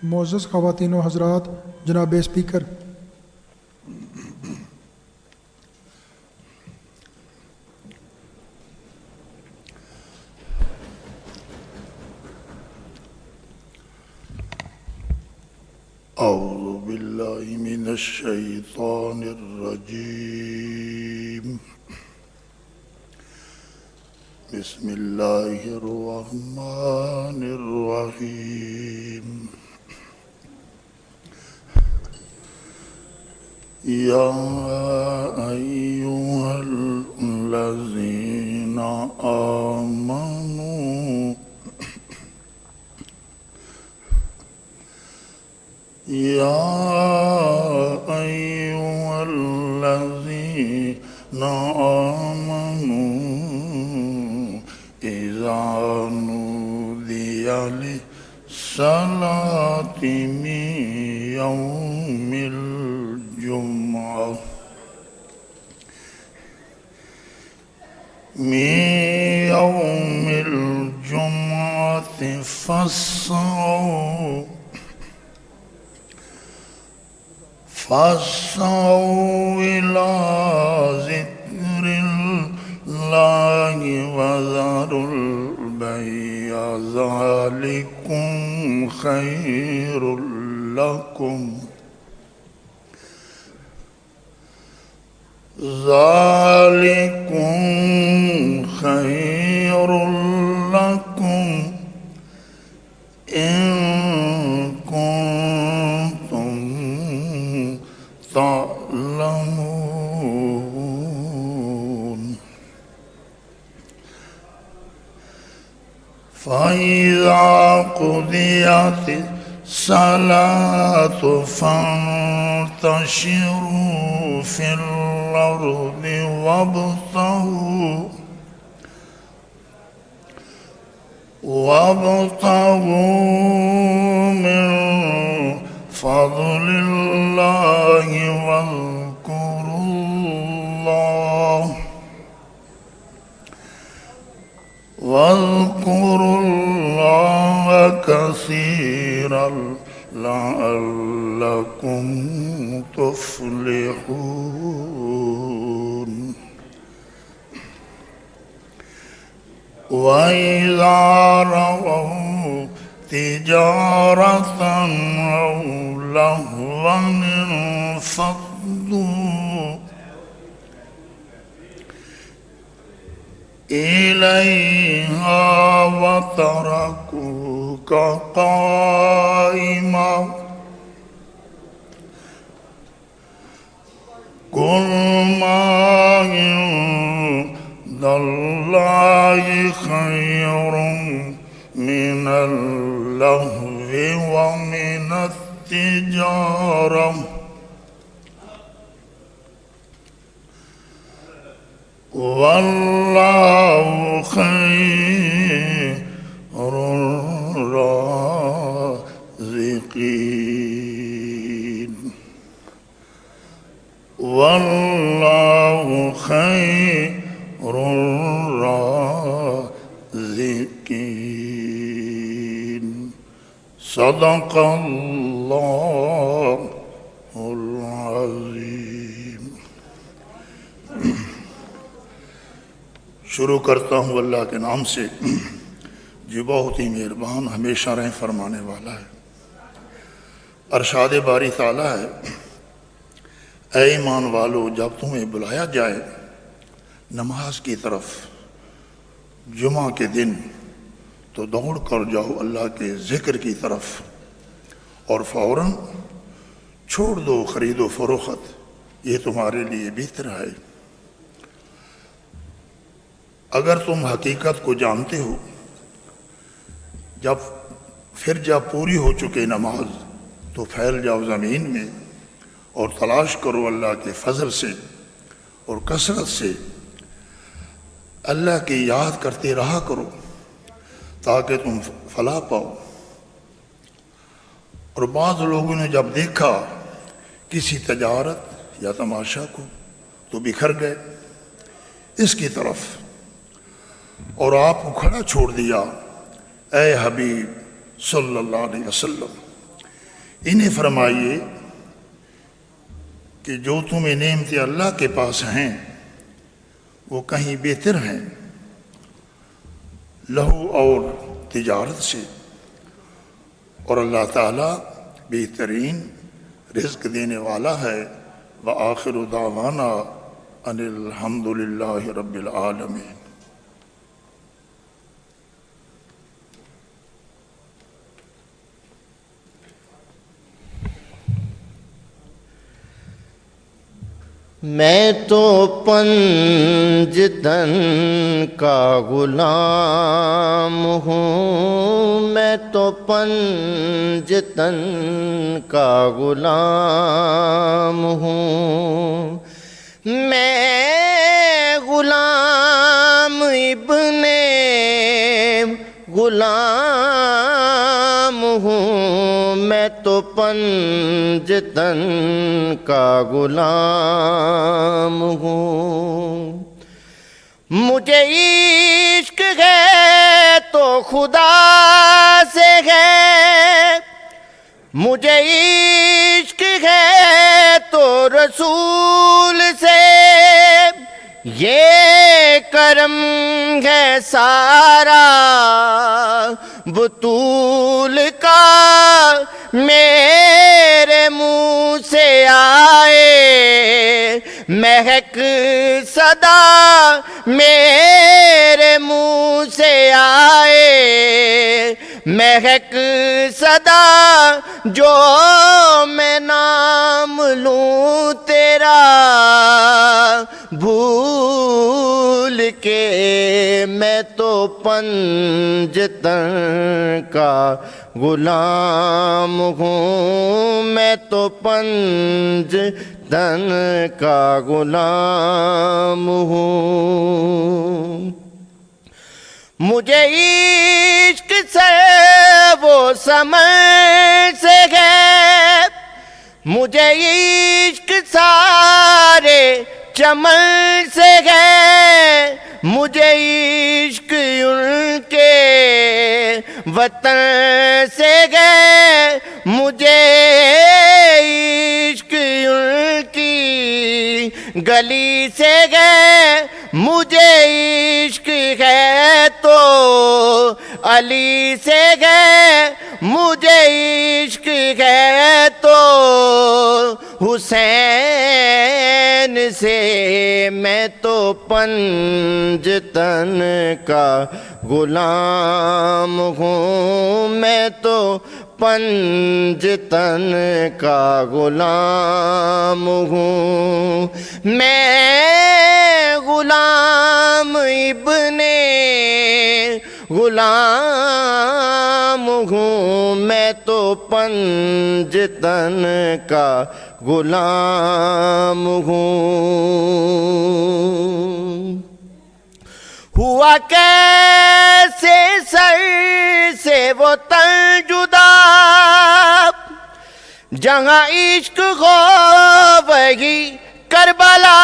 معزز خواتین و حضرات، جناب اسپیکر، اعوذ باللہ من الشیطان الرجیم، بسم اللہ الرحمن الرحیم۔ یا ایہا الذین آمنوا یا ایہا الذین آمنوا اذا نودی للصلاۃ من یوم الجمعہ فاسعوا إلى ذكر الله وذروا البيع ذلكم خير لكم إن كنتم تعلمون۔ فإذا قضيت الصلاة فانتشروا في الأرض وابتغوا من فضل الله واذكروا الله كثيرا لعلكم تفلحون۔ وإذا رأوا تجارة أو لهوا انفضوا إليها وتركوك قائما قل ما عند الله خير من اللهو ومن التجارة والله خير الرازقين والله خير الرازقين۔ صدق اللہ العظیم۔ شروع کرتا ہوں اللہ کے نام سے جو بہت ہی مہربان، ہمیشہ رحم فرمانے والا ہے۔ ارشاد باری تعالیٰ ہے، اے ایمان والو، جب تمہیں بلایا جائے نماز کی طرف جمعہ کے دن تو دوڑ کر جاؤ اللہ کے ذکر کی طرف، اور فوراً چھوڑ دو خرید و فروخت، یہ تمہارے لیے بہتر ہے۔ اگر تم حقیقت کو جانتے ہو، جب پوری ہو چکے نماز تو پھیل جاؤ زمین میں اور تلاش کرو اللہ کے فضل سے اور کثرت سے، اللہ کی یاد کرتے رہا کرو تاکہ تم فلاح پاؤ۔ اور بعض لوگوں نے جب دیکھا کسی تجارت یا تماشا کو تو بکھر گئے اس کی طرف اور آپ کو کھڑا چھوڑ دیا۔ اے حبیب صلی اللہ علیہ وسلم، انہیں فرمائیے کہ جو تمہیں نعمتیں اللہ کے پاس ہیں وہ کہیں بہتر ہیں لہو اور تجارت سے، اور اللہ تعالیٰ بہترین رزق دینے والا ہے۔ وآخر دعوانا ان الحمد للہ رب العالمین۔ میں تو پنجتن کا غلام ہوں، میں تو پنجتن کا غلام ہوں، میں غلام ابن غلام ہوں، میں تو پنجتن کا غلام ہوں۔ مجھے عشق ہے تو خدا سے ہے، مجھے عشق ہے تو رسول سے، یہ کرم ہے سارا بطول کا، میرے منہ سے آئے مہک صدا، میرے منہ سے آئے مہک صدا، جو میں نام لوں تیرا بھول کے، میں تو پنجتن کا غلام ہوں، میں تو پنجتن کا غلام ہوں۔ مجھے عشق سے وہ سمجھ سے ہے، مجھے عشق سارے چمن سے ہے، مجھے عشق ان کے وطن سے ہے، مجھے عشق ان کی گلی سے ہے، مجھے عشق ہے تو علی سے ہے، مجھے عشق ہے تو حسین سے، میں تو پنجتن کا غلام ہوں، میں تو پنجتن کا غلام ہوں، میں غلام ابن غلام ہوں، میں تو پنجتن کا غلام ہوں۔ ہوا کیسے سر سے وہ تن جدا، جہاں عشق ہو وہی کربلا،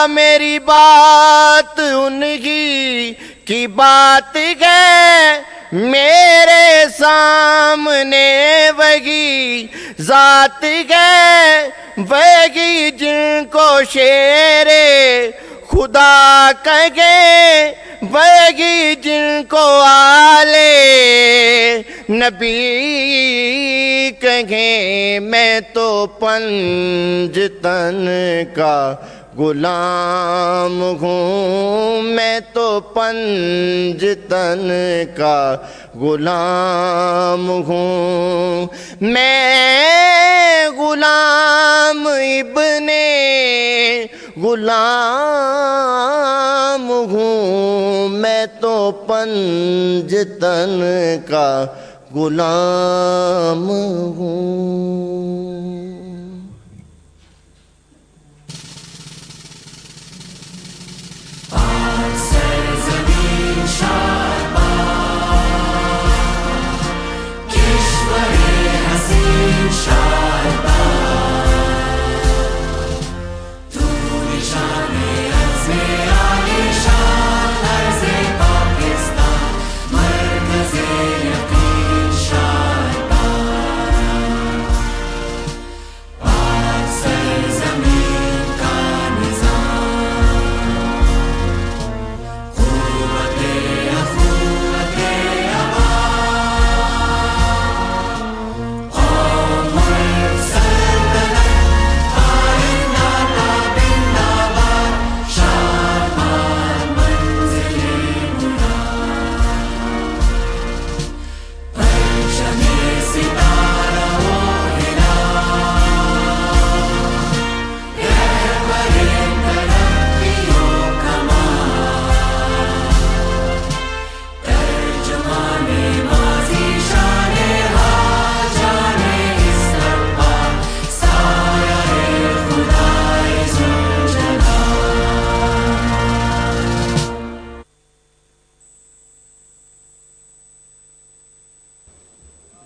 میری بات انہی کی بات ہے، میرے سامنے وہی ذات ہے، وہی جن کو شیر خدا کہے، وہی جن کو آلے نبی کہیں، میں تو پنجتن کا غلام ہوں، میں تو پنجتن کا غلام ہوں، میں غلام ابن غلام ہوں، میں تو پنجتن کا غلام ہوں۔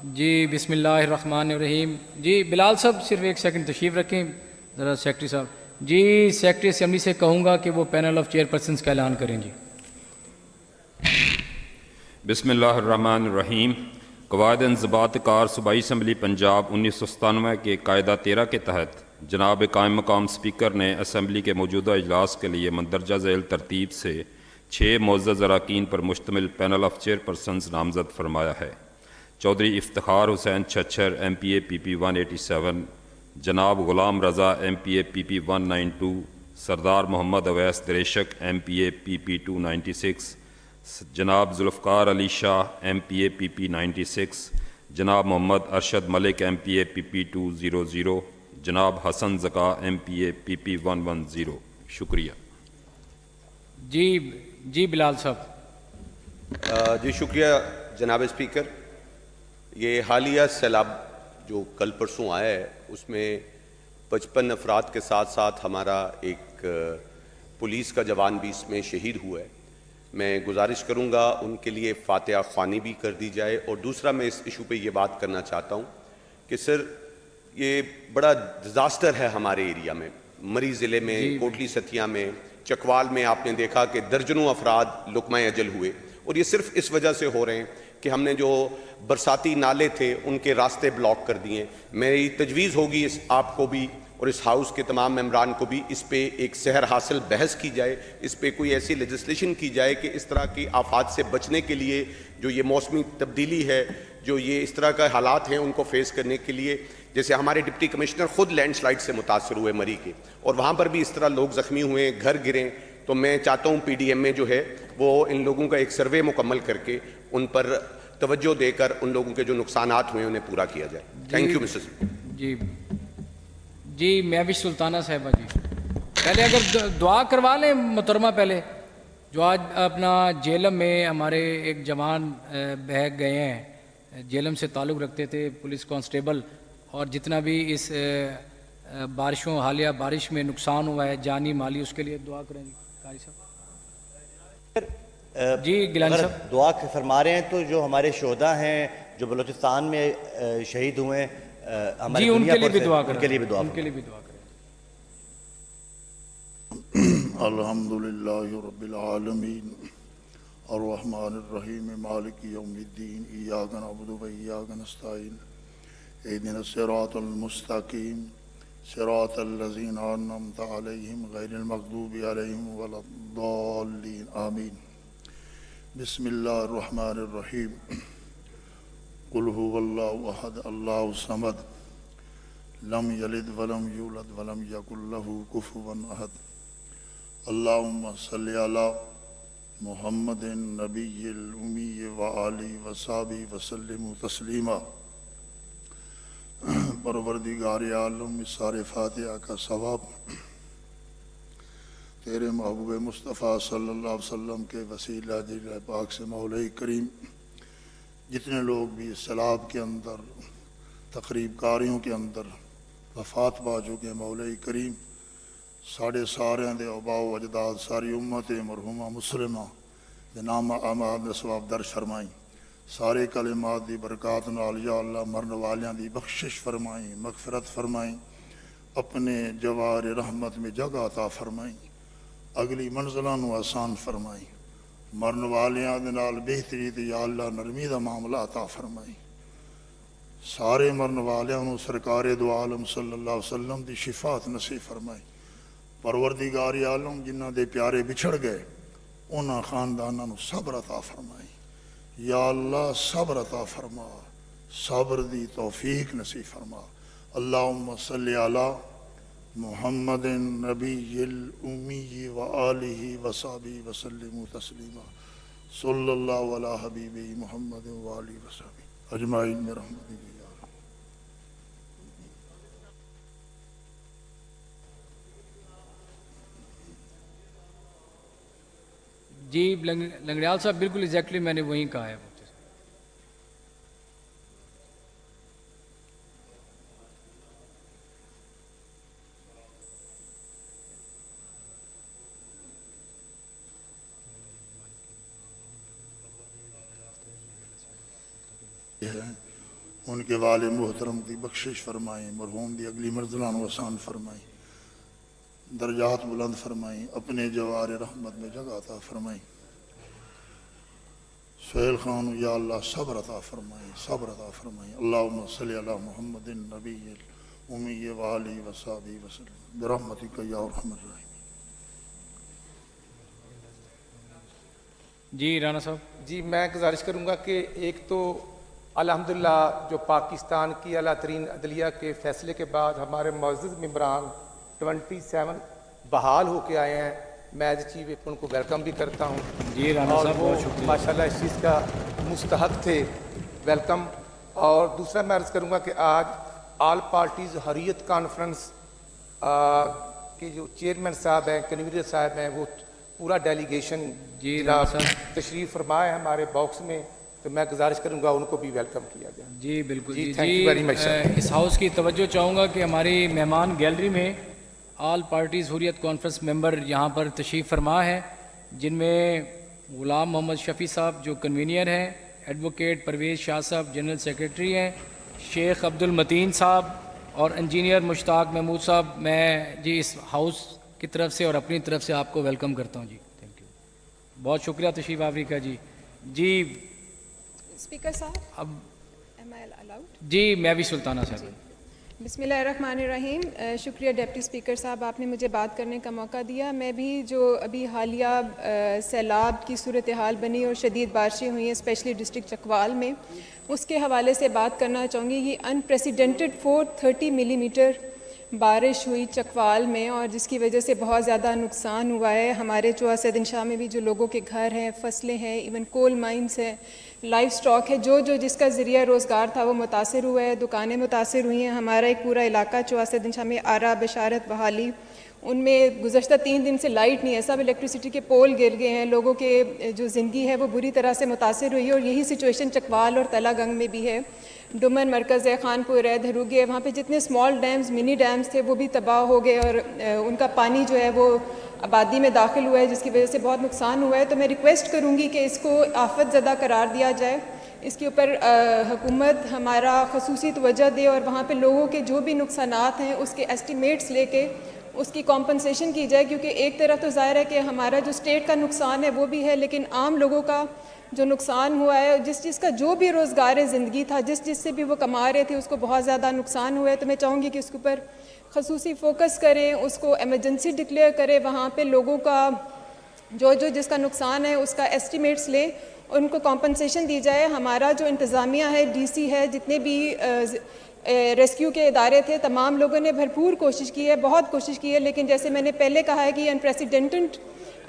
جی بسم اللہ الرحمن الرحیم. جی بلال صاحب صرف ایک سیکنڈ تشریف رکھیں ذرا سیکرٹری صاحب. جی سیکرٹری اسمبلی سے کہوں گا کہ وہ پینل آف چیئر پرسنز کا اعلان کریں. جی بسم اللہ الرحمن الرحیم. قواعد انضباط کار صوبائی اسمبلی پنجاب 1997 کے قاعدہ 13 کے تحت جناب قائم مقام اسپیکر نے اسمبلی کے موجودہ اجلاس کے لیے مندرجہ ذیل ترتیب سے 6 معزز اراکین پر مشتمل پینل آف چیئر پرسنز نامزد فرمایا ہے. چودھری افتخار حسین چھچھر ایم پی اے پی پی 187، جناب غلام رضا ایم پی اے پی پی 192، سردار محمد اویس دریشک ایم پی اے پی پی 296، جناب ذوالفقار علی شاہ ایم پی اے پی پی 96، جناب محمد ارشد ملک ایم پی اے پی پی 200، جناب حسن زکا ایم پی اے پی پی 110. شکریہ. جی بلال صاحب. جی شکریہ جناب اسپیکر. یہ حالیہ سیلاب جو کل پرسوں آیا ہے اس میں 55 افراد کے ساتھ ساتھ ہمارا ایک پولیس کا جوان بھی اس میں شہید ہوا ہے. میں گزارش کروں گا ان کے لیے فاتحہ خوانی بھی کر دی جائے. اور دوسرا میں اس ایشو پہ یہ بات کرنا چاہتا ہوں کہ سر یہ بڑا ڈیزاسٹر ہے ہمارے ایریا میں. مری ضلع میں کوٹلی ستھیا میں چکوال میں آپ نے دیکھا کہ درجنوں افراد لقمہ اجل ہوئے. اور یہ صرف اس وجہ سے ہو رہے ہیں کہ ہم نے جو برساتی نالے تھے ان کے راستے بلاک کر دیے. میری تجویز ہوگی اس آپ کو بھی اور اس ہاؤس کے تمام ممبران کو بھی اس پہ ایک سحر حاصل بحث کی جائے. اس پہ کوئی ایسی لیجسلیشن کی جائے کہ اس طرح کی آفات سے بچنے کے لیے جو یہ موسمی تبدیلی ہے، جو یہ اس طرح کا حالات ہیں ان کو فیس کرنے کے لیے، جیسے ہمارے ڈپٹی کمشنر خود لینڈ سلائڈ سے متاثر ہوئے مری کے اور وہاں پر بھی اس طرح لوگ زخمی ہوئے، گھر گریں. تو میں چاہتا ہوں پی ڈی ایم میں جو ہے وہ ان لوگوں کا ایک سروے مکمل کر کے ان پر توجہ دے کر ان لوگوں کے جو نقصانات ہوئے انہیں پورا کیا جائے. Thank you mister. جی محوش سلطانہ صاحبہ. جی پہلے اگر دعا کروا لیں محترمہ، پہلے جو آج اپنا جیلم میں ہمارے ایک جوان بہہ گئے ہیں، جیلم سے تعلق رکھتے تھے، پولیس کانسٹیبل، اور جتنا بھی اس بارشوں حالیہ بارش میں نقصان ہوا ہے جانی مالی، اس کے لیے دعا کریں. گے قاری صاحب. جی گیلانی صاحب دعا فرما رہے ہیں تو جو ہمارے شہداء ہیں جو بلوچستان میں شہید ہوئے ہیں ہمارے جی ان دنیا کے لیے پر بھی سے، دعا ان کریں. کے لیے بھی دعا ان کے لیے بھی دعا کریں. الحمدللہ رب العالمین الرحمن الرحیم مالک یوم الدین ایاک نعبد و ایاک نستعین اہدنا الصراط المستقیم صراط الذین انعمت علیہم غیر المغضوب علیہم ولا الضالین آمین. بسم اللہ الرحمن الرحیم. قل هو اللہ احد اللہ الصمد لم یلد ولم یولد ولم یکن له کفوا احد. اللہم صلی علی محمد نبی الامی وآلہ وصحبہ وسلم تسلیما. پروردگار عالم سارے فاتحہ کا ثواب تیرے محبوب مصطفیٰ صلی اللہ علیہ وسلم کے وسیلہ جلیل پاک سے مولا کریم، جتنے لوگ بھی سیلاب کے اندر تقریب کاریوں کے اندر وفات پا چکے، مولا کریم ساڑھے سارے دے آباء و اجداد ساری امت مرحومہ مسلمہ دے نامہ اعمال دے ثواب درج فرمائیں. سارے کلمات دی برکات نال یا اللہ مرن والیاں دی بخشش فرمائیں، مغفرت فرمائیں، اپنے جوار رحمت میں جگہ عطا فرمائیں، اگلی منزلوں نو آسان فرمائیں. مرن والیاں دے نال بہتری تے یا اللہ نرمی دا معاملہ عطا فرمائیں. سارے مرن والیاں نو سرکار دو عالم صلی اللہ علیہ وسلم دی شفاعت نصیب فرمائیں. پروردگار عالم جنہ دے پیارے بچھڑ گئے انہاں خانداناں نو صبر عطا فرمائیں. یا اللہ صبر عطا فرما، صبر دی توفیق نصیب فرما. اللہم صلی علی محمد نبی الامی وآلہ وصحبہ وسلم تسلیما. صلی اللہ علی حبیب محمد وآلہ وصحبہ اجمعین میں رحمتک. جی لنگڑیال صاحب بالکل ایگزیکٹلی میں نے وہیں کہا ہے. ان کے والد محترم کی بخشش فرمائیں، مرحوم دی اگلی مرزلان و آسان فرمائیں، درجات بلند فرمائیں، اپنے جوار رحمت میں جگہ عطا فرمائیں۔ سہیل خان یا اللہ صبر عطا فرمائیں، صبر عطا فرمائیں۔ اللہم صلی علی محمد نبی الامی وآلہ وصحبہ وسلم برحمتک یا ارحم الراحمین۔ جی رانا صاحب۔ جی میں گزارش کروں گا کہ ایک تو الحمدللہ جو پاکستان کی اعلیٰ ترین عدلیہ کے فیصلے کے بعد ہمارے معزز ممبران 27 بحال ہو کے آئے ہیں، میں ایز چیف وپ ان کو ویلکم بھی کرتا ہوں۔ جی رانا اور صاحب وہ بہت شکریہ۔ ماشاءاللہ اس چیز کا مستحق تھے، ویلکم۔ اور دوسرا میں عرض کروں گا کہ آج آل پارٹیز حریت کانفرنس کے جو چیئرمین صاحب ہیں، کنوینر صاحب ہیں، وہ پورا ڈیلیگیشن جی جناب رانا صاحب۔ تشریف فرمائے ہیں ہمارے باکس میں، تو میں گزارش کروں گا ان کو بھی ویلکم کیا جائے۔ جی بالکل جی thank you very much, sir۔ اس ہاؤس کی توجہ چاہوں گا کہ ہماری مہمان گیلری میں آل پارٹیز حریت کانفرنس ممبر یہاں پر تشریف فرما ہے، جن میں غلام محمد شفیع صاحب جو کنوینئر ہیں، ایڈوکیٹ پرویز شاہ صاحب جنرل سیکریٹری ہیں، شیخ عبد المتین صاحب اور انجینئر مشتاق محمود صاحب۔ میں جی اس ہاؤس کی طرف سے اور اپنی طرف سے آپ کو ویلکم کرتا ہوں۔ جی تھینک یو، بہت شکریہ تشریف آوری کا۔ جی اسپیکر صاحب، اب ایم آئی الاؤڈ؟ جی میں بھی سلطانہ صاحب۔ بسم اللہ الرحمن الرحیم۔ شکریہ ڈپٹی اسپیکر صاحب، آپ نے مجھے بات کرنے کا موقع دیا۔ میں بھی جو ابھی حالیہ سیلاب کی صورتحال بنی اور شدید بارشیں ہوئی ہیں اسپیشلی ڈسٹرکٹ چکوال میں، اس کے حوالے سے بات کرنا چاہوں گی۔ یہ انپریسیڈنٹڈ 430 ملی میٹر بارش ہوئی چکوال میں، اور جس کی وجہ سے بہت زیادہ نقصان ہوا ہے۔ ہمارے چوہا سیدن شاہ میں بھی جو لوگوں کے گھر ہیں، فصلیں ہیں، ایون کول مائنز ہیں، لائف سٹاک ہے، جو جس کا ذریعہ روزگار تھا وہ متاثر ہوا ہے، دکانیں متاثر ہوئی ہیں۔ ہمارا ایک پورا علاقہ چوہا سیدن شاہ میں، آرا، بشارت، بحالی، ان میں گزشتہ 3 دن سے لائٹ نہیں ہے، سب الیکٹریسٹی کے پول گر گئے ہیں، لوگوں کے جو زندگی ہے وہ بری طرح سے متاثر ہوئی ہے۔ اور یہی سچویشن چکوال اور تلا گنگ میں بھی ہے۔ ڈومن مرکز ہے، خانپور ہے، دھروگی ہے، وہاں پہ جتنے اسمال ڈیمز، منی ڈیمز تھے وہ بھی تباہ ہو گئے، اور ان کا پانی جو ہے وہ آبادی میں داخل ہوا ہے، جس کی وجہ سے بہت نقصان ہوا ہے۔ تو میں ریکویسٹ کروں گی کہ اس کو آفت زدہ قرار دیا جائے، اس کے اوپر حکومت ہمارا خصوصی توجہ دے، اور وہاں پہ لوگوں کے جو بھی نقصانات ہیں اس کے ایسٹیمیٹس لے کے اس کی کمپنسیشن کی جائے، کیونکہ ایک طرف تو ظاہر ہے کہ ہمارا جو اسٹیٹ کا نقصان ہے وہ بھی ہے، لیکن عام لوگوں کا جو نقصان ہوا ہے، جس کا جو بھی روزگار زندگی تھا، جس سے بھی وہ کما رہے تھے، اس کو بہت زیادہ نقصان ہوا ہے۔ تو میں چاہوں گی کہ اس کے اوپر خصوصی فوکس کریں، اس کو ایمرجنسی ڈکلیئر کریں، وہاں پہ لوگوں کا جو جس کا نقصان ہے اس کا ایسٹیمیٹس لیں، ان کو کمپنسیشن دی جائے۔ ہمارا جو انتظامیہ ہے، ڈی سی ہے، جتنے بھی ریسکیو کے ادارے تھے، تمام لوگوں نے بھرپور کوشش کی ہے، بہت کوشش کی ہے، لیکن جیسے میں نے پہلے کہا ہے کہ یہ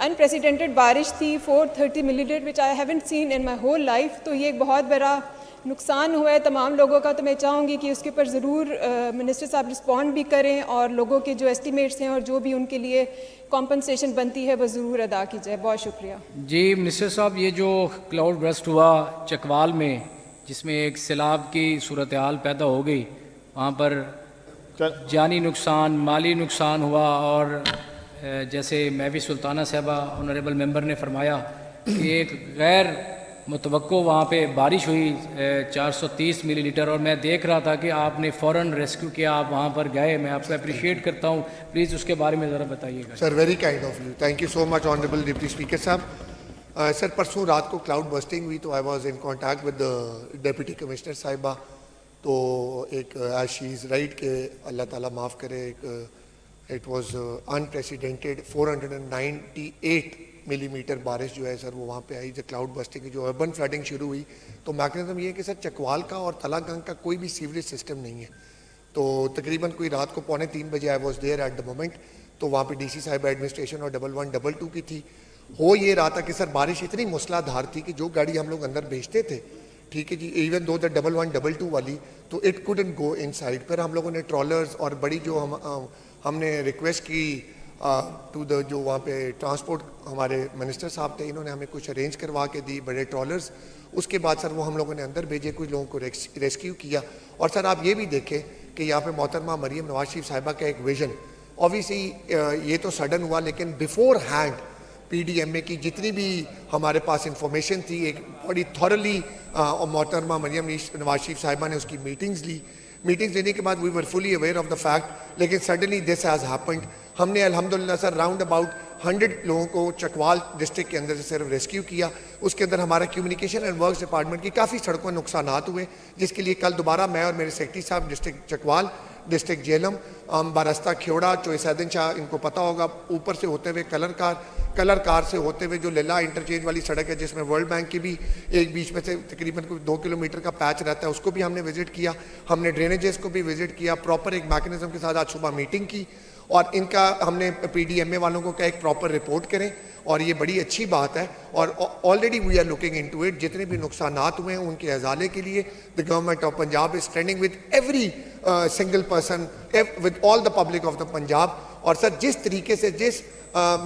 انپریسیڈنٹڈ بارش تھی، 430 millilitre which I haven't seen in my whole life. تو یہ ایک بہت بڑا نقصان ہوا ہے تمام لوگوں کا۔ تو میں چاہوں گی کہ اس کے اوپر ضرور منسٹر صاحب رسپونڈ بھی کریں، اور لوگوں کے جو ایسٹیمیٹس ہیں اور جو بھی ان کے لیے کمپنسیشن بنتی ہے وہ ضرور ادا کی جائے۔ بہت شکریہ۔ جی منسٹر صاحب، یہ جو کلاؤڈ برسٹ ہوا چکوال میں، جس میں ایک سیلاب کی صورتحال پیدا ہو گئی، وہاں پر جانی نقصان، مالی نقصان ہوا، اور جیسے میوی سلطانہ صاحبہ آنریبل ممبر نے فرمایا کہ ایک غیر متوقع وہاں پہ بارش ہوئی 430 ملی لیٹر، اور میں دیکھ رہا تھا کہ آپ نے فوراً ریسکیو کیا، آپ وہاں پر گئے، میں آپ کو اپریشیٹ کرتا ہوں۔ پلیز اس کے بارے میں ذرا بتائیے گا۔ Sir very kind of you, thank you so much honourable deputy speaker صاحب۔ سر پرسوں رات کو کلاؤڈ برسٹنگ ہوئی، تو I was in contact with deputy commissioner صاحبہ، تو ایک ایز شی از رائٹ کہ اللہ تعالیٰ معاف کرے، اٹ واز انپریسیڈنٹڈ 498 ملی میٹر بارش جو ہے سر وہ وہاں پہ آئی۔ جب کلاؤڈ برسٹنگ کی جو اربن فلڈنگ شروع ہوئی، تو میکنزم یہ ہے کہ سر چکوال کا اور تلا گنگ کا کوئی بھی سیوریج سسٹم نہیں ہے، تو تقریباً کوئی رات کو 2:45 بجے I was there at the moment, تو وہاں پہ ڈی سی صاحب ایڈمنسٹریشن اور 1122 کی تھی۔ ہو یہ رہا تھا کہ سر بارش اتنی موسلا دھار تھی کہ جو گاڑی ہم لوگ اندر بھیجتے تھے، ٹھیک ہے جی، ایون دو دا 1122 والی، تو it couldn't go inside. پھر ہم لوگوں نے ٹرالرز اور بڑی جو ہم نے ریکویسٹ کی ٹو دا جو وہاں پہ ٹرانسپورٹ ہمارے منسٹر صاحب تھے، انہوں نے ہمیں کچھ ارینج کروا کے دی، بڑے ٹرالرز۔ اس کے بعد سر وہ ہم لوگوں نے اندر بھیجے، کچھ لوگوں کو ریسکیو کیا۔ اور سر آپ یہ بھی دیکھیں کہ یہاں پہ محترمہ مریم نواز شریف صاحبہ کا ایک ویژن، اوبویسلی یہ تو سڈن ہوا، لیکن بیفور ہینڈ PDMA کی جتنی بھی ہمارے پاس انفارمیشن تھی ایک بڑی تھورلی محترمہ مریم نواز شریف صاحبہ نے اس کی میٹنگز لینے کے بعد we were fully aware of the fact, لیکن سڈنلی دس ہیز ہیپنڈ. ہم نے الحمدللہ سر راؤنڈ اباؤٹ 100 لوگوں کو چکوال ڈسٹرکٹ کے اندر سے صرف ریسکیو کیا. اس کے اندر ہمارا کمیونیکیشن اینڈ ورکس ڈپارٹمنٹ کی کافی سڑکوں میں نقصانات ہوئے، جس کے لیے کل دوبارہ میں اور میرے سیکرٹری صاحب ڈسٹرکٹ چکوال، ڈسٹرکٹ جیلم، باراستہ کھیوڑا، چوئسیدن شاہ، ان کو پتہ ہوگا، اوپر سے ہوتے ہوئے کلر کار سے ہوتے ہوئے جو للا انٹرچینج والی سڑک ہے جس میں ورلڈ بینک کی بھی ایک بیچ میں سے تقریباً 2 کلومیٹر کا پیچ رہتا ہے، اس کو بھی ہم نے وزٹ کیا. ہم نے ڈرینیجز کو بھی وزٹ کیا، پراپر ایک میکنزم کے ساتھ آج صبح میٹنگ کی، اور ان کا ہم نے PDMA والوں کو کہا ایک پراپر رپورٹ کریں، اور یہ بڑی اچھی بات ہے. اور already we are looking into it. جتنے بھی نقصانات ہوئے ہیں ان کے ازالے کے لیے the government of Punjab is standing with every single person, with all the public of the Punjab. اور سر جس طریقے سے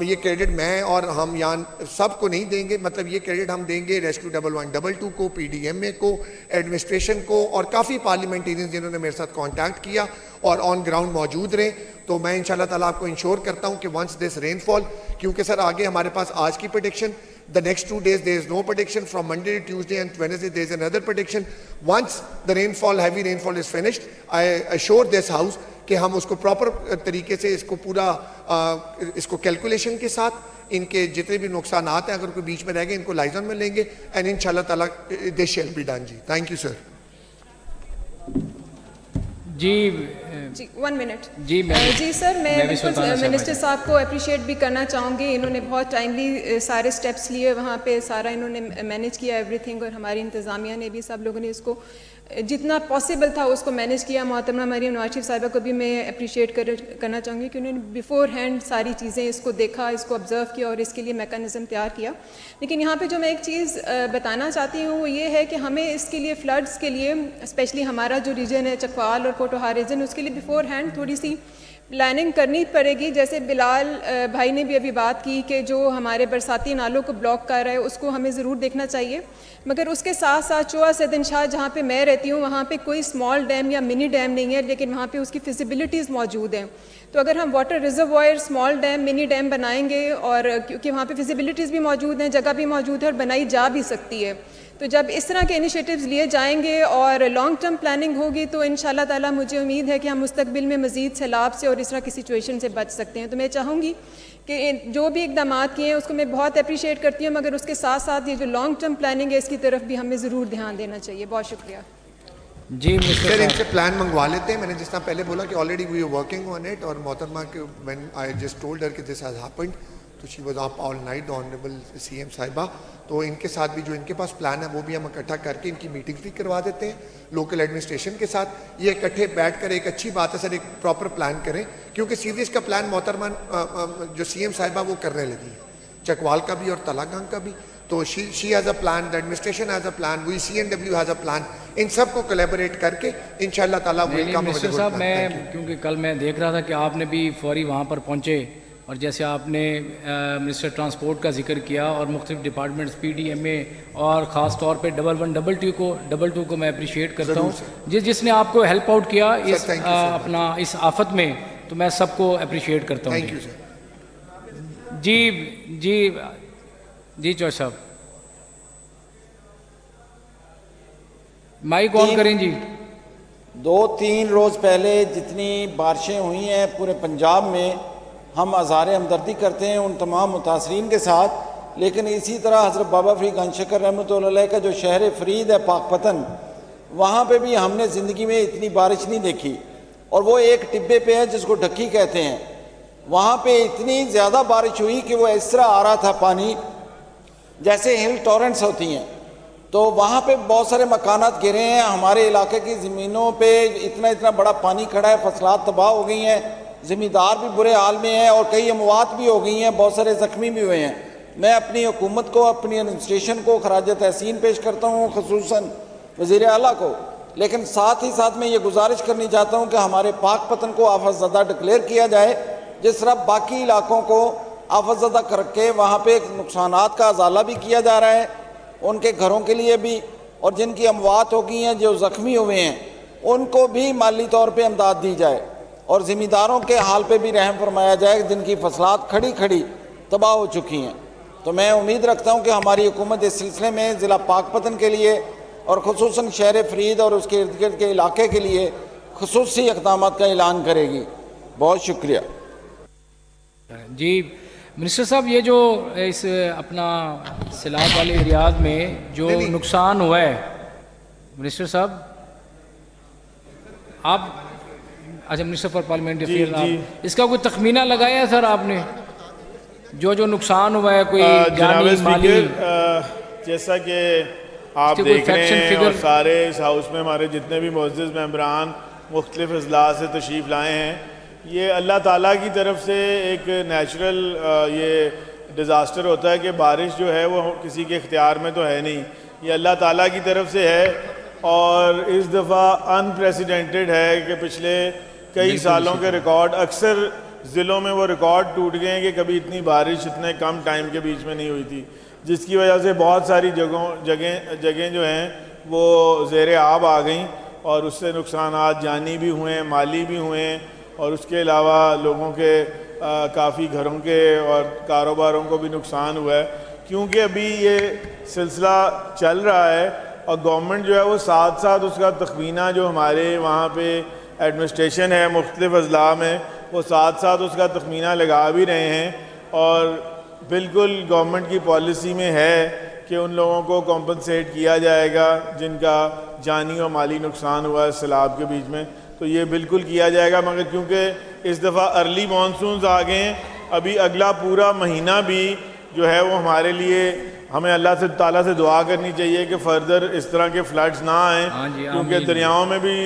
یہ کریڈٹ میں اور ہم یہاں سب کو نہیں دیں گے، مطلب یہ کریڈٹ ہم دیں گے ریسکیو 1122 کو، PDMA کو، ایڈمنسٹریشن کو، اور کافی پارلیمنٹیرینز جنہوں نے میرے ساتھ کانٹیکٹ کیا اور آن گراؤنڈ موجود رہے. تو میں انشاءاللہ تعالیٰ آپ کو انشور کرتا ہوں کہ ونس دس رین فال، کیونکہ سر آگے ہمارے پاس آج کی prediction, the next 2 days there is no prediction, from Monday to Tuesday and Wednesday there is another prediction. Once the rainfall, heavy rainfall is finished, I assure this house کہ ہم اس کو proper طریقے سے اس کو پورا اس کو کیلکولیشن کے ساتھ ان کے جتنے بھی نقصانات ہیں اگر کوئی بیچ میں رہ گئے ان کو لائزن میں لیں گے، اینڈ انشاءاللہ تعالیٰ دس شیل بی ڈن. جی تھینک یو سر. جی 1 منٹ. جی سر میں بالکل منسٹر صاحب کو اپریشیٹ بھی کرنا چاہوں گی. انہوں نے بہت ٹائملی سارے سٹیپس لیے، وہاں پہ سارا انہوں نے مینیج کیا ایوری تھنگ، اور ہماری انتظامیہ نے بھی، سب لوگوں نے اس کو جتنا پاسبل تھا اس کو مینیج کیا. محترمہ مریم نواز شریف صاحبہ کو بھی میں اپریشیٹ کرنا چاہوں گی کہ انہوں نے بیفور ہینڈ ساری چیزیں اس کو دیکھا، اس کو آبزرو کیا اور اس کے لیے میکانزم تیار کیا. لیکن یہاں پہ جو میں ایک چیز بتانا چاہتی ہوں وہ یہ ہے کہ ہمیں اس کے لیے فلڈس کے لیے اسپیشلی ہمارا جو ریجن ہے چکوال اور کوٹوہار ریجن، اس کے لیے بیفور ہینڈ تھوڑی سی پلاننگ کرنی پڑے گی. جیسے بلال بھائی نے بھی ابھی بات کی کہ جو ہمارے برساتی نالوں کو بلاک کر رہا ہے اس کو ہمیں ضرور دیکھنا چاہیے، مگر اس کے ساتھ ساتھ چوہا سیدن شاہ جہاں پہ میں رہتی ہوں وہاں پہ کوئی اسمال ڈیم یا منی ڈیم نہیں ہے، لیکن وہاں پہ اس کی فیزیبلٹیز موجود ہیں. تو اگر ہم واٹر ریزروائر اسمال ڈیم منی ڈیم بنائیں گے، اور کیونکہ وہاں پہ فیزیبلٹیز بھی موجود ہیں، جگہ بھی موجود ہے اور بنائی جا بھی سکتی ہے، تو جب اس طرح کے انیشیٹیوز لیے جائیں گے اور لانگ ٹرم پلاننگ ہوگی تو انشاءاللہ تعالیٰ مجھے امید ہے کہ ہم مستقبل میں مزید سیلاب سے اور اس طرح کی سچویشن سے بچ سکتے ہیں. تو میں چاہوں گی کہ جو بھی اقدامات کیے ہیں اس کو میں بہت اپریشیٹ کرتی ہوں، مگر اس کے ساتھ ساتھ یہ جو لانگ ٹرم پلاننگ ہے اس کی طرف بھی ہمیں ضرور دھیان دینا چاہیے. بہت شکریہ. جی سر ان سے پلان منگوا لیتے ہیں. میں نے جس طرح پہلے بولا کہ already we are working on it, اور محترمہ کہ when I just told her کہ دس ہیز ہیپنڈ تو she was up all night honourable CM صاحبہ. تو ان کے ساتھ بھی جو ان کے پاس پلان ہے وہ بھی ہم اکٹھا کر کے ان کی میٹنگ بھی کروا دیتے ہیں لوکل ایڈمنسٹریشن کے ساتھ. یہ اکٹھے بیٹھ کر ایک اچھی بات ہے سر، ایک پراپر پلان کریں، کیونکہ سیریز کا پلان محترمہ جو CM صاحبہ وہ کرنے لگی ہے، چکوال کا بھی اور تلاگنگ کا بھی. تو she has a plan, the administration has a plan, we CNW has a plan. ان سب کو کولیبوریٹ کر کے انشاءاللہ تعالیٰ منسٹر صاحب میں کیونکہ کل میں دیکھ رہا تھا کہ آپ نے بھی فوری وہاں پر پہنچے، اور جیسے آپ نے منسٹر ٹرانسپورٹ کا ذکر کیا اور مختلف ڈپارٹمنٹس PDMA اور خاص طور پہ 1122 کو میں اپریشیٹ کرتا ہوں جس نے آپ کو ہیلپ آؤٹ کیا اس اپنا اس آفت میں، تو میں سب کو اپریشیٹ کرتا ہوں. جی چوہر صاحب مائک آن کریں. جی 2-3 روز پہلے جتنی بارشیں ہوئی ہیں پورے پنجاب میں، ہم اظہار ہمدردی کرتے ہیں ان تمام متاثرین کے ساتھ، لیکن اسی طرح حضرت بابا فرید گنج شکر رحمۃ اللہ علیہ کا جو شہر فرید ہے پاک پتن، وہاں پہ بھی ہم نے زندگی میں اتنی بارش نہیں دیکھی، اور وہ ایک ٹبے پہ ہے جس کو ڈھکی کہتے ہیں. وہاں پہ اتنی زیادہ بارش ہوئی کہ وہ اس طرح آ رہا تھا پانی جیسے ہل ٹورنٹس ہوتی ہیں. تو وہاں پہ بہت سارے مکانات گرے ہیں، ہمارے علاقے کی زمینوں پہ اتنا بڑا پانی کھڑا ہے، فصلات تباہ ہو گئی ہیں، زمیندار بھی برے حال میں ہیں، اور کئی اموات بھی ہو گئی ہیں، بہت سارے زخمی بھی ہوئے ہیں. میں اپنی حکومت کو، اپنی ایڈمنسٹریشن کو خراج تحسین پیش کرتا ہوں، خصوصاً وزیر اعلیٰ کو، لیکن ساتھ ہی ساتھ میں یہ گزارش کرنی چاہتا ہوں کہ ہمارے پاک پتن کو آفت زدہ ڈکلیئر کیا جائے، جس طرح باقی علاقوں کو آفت زدہ کر کے وہاں پہ نقصانات کا ازالہ بھی کیا جا رہا ہے، ان کے گھروں کے لیے بھی، اور جن کی اموات ہو گئی ہیں، جو زخمی ہوئے ہیں، ان کو بھی مالی طور پہ امداد دی جائے، اور زمینداروں کے حال پہ بھی رحم فرمایا جائے جن کی فصلات کھڑی تباہ ہو چکی ہیں. تو میں امید رکھتا ہوں کہ ہماری حکومت اس سلسلے میں ضلع پاکپتن کے لیے اور خصوصاً شہر فرید اور اس کے ارد گرد کے علاقے کے لیے خصوصی اقدامات کا اعلان کرے گی. بہت شکریہ. جی منسٹر صاحب، یہ جو اس اپنا سیلاب والے ایریاز میں جو نقصان ہوا ہے، منسٹر صاحب آپ اچھا منسٹر فار پارلیمنٹ افیئرز، اس کا کوئی تخمینہ لگایا ہے سر آپ نے؟ جو نقصان ہوا ہے کوئی جانی مالی؟ جیسا کہ آپ دیکھ رہے ہیں اور سارے اس ہاؤس میں ہمارے جتنے بھی معزز ممبران مختلف اضلاع سے تشریف لائے ہیں، یہ اللہ تعالیٰ کی طرف سے ایک نیچرل یہ ڈیزاسٹر ہوتا ہے کہ بارش جو ہے وہ کسی کے اختیار میں تو ہے نہیں، یہ اللہ تعالیٰ کی طرف سے ہے. اور اس دفعہ انپریسیڈنٹڈ ہے کہ پچھلے کئی سالوں کے ریکارڈ، اکثر ضلعوں میں وہ ریکارڈ ٹوٹ گئے ہیں کہ کبھی اتنی بارش اتنے کم ٹائم کے بیچ میں نہیں ہوئی تھی، جس کی وجہ سے بہت ساری جگہیں جو ہیں وہ زیر آب آ گئیں اور اس سے نقصانات جانی بھی ہوئے ہیں، مالی بھی ہوئے ہیں، اور اس کے علاوہ لوگوں کے کافی گھروں کے اور کاروباروں کو بھی نقصان ہوا ہے. کیونکہ ابھی یہ سلسلہ چل رہا ہے اور گورنمنٹ جو ہے وہ ساتھ ساتھ اس کا تخمینہ جو ہمارے وہاں پہ ایڈمنسٹریشن ہے مختلف اضلاع میں، وہ ساتھ ساتھ اس کا تخمینہ لگا بھی رہے ہیں. اور بالکل گورنمنٹ کی پالیسی میں ہے کہ ان لوگوں کو کمپنسیٹ کیا جائے گا جن کا جانی اور مالی نقصان ہوا ہے سیلاب کے بیچ میں، تو یہ بالکل کیا جائے گا. مگر کیونکہ اس دفعہ ارلی مانسونز آ گئے ہیں، ابھی اگلا پورا مہینہ بھی جو ہے وہ ہمارے لیے ہمیں اللہ سے تعالیٰ سے دعا کرنی چاہیے کہ فردر اس طرح کے فلڈز نہ آئیں، کیونکہ دریاؤں میں بھی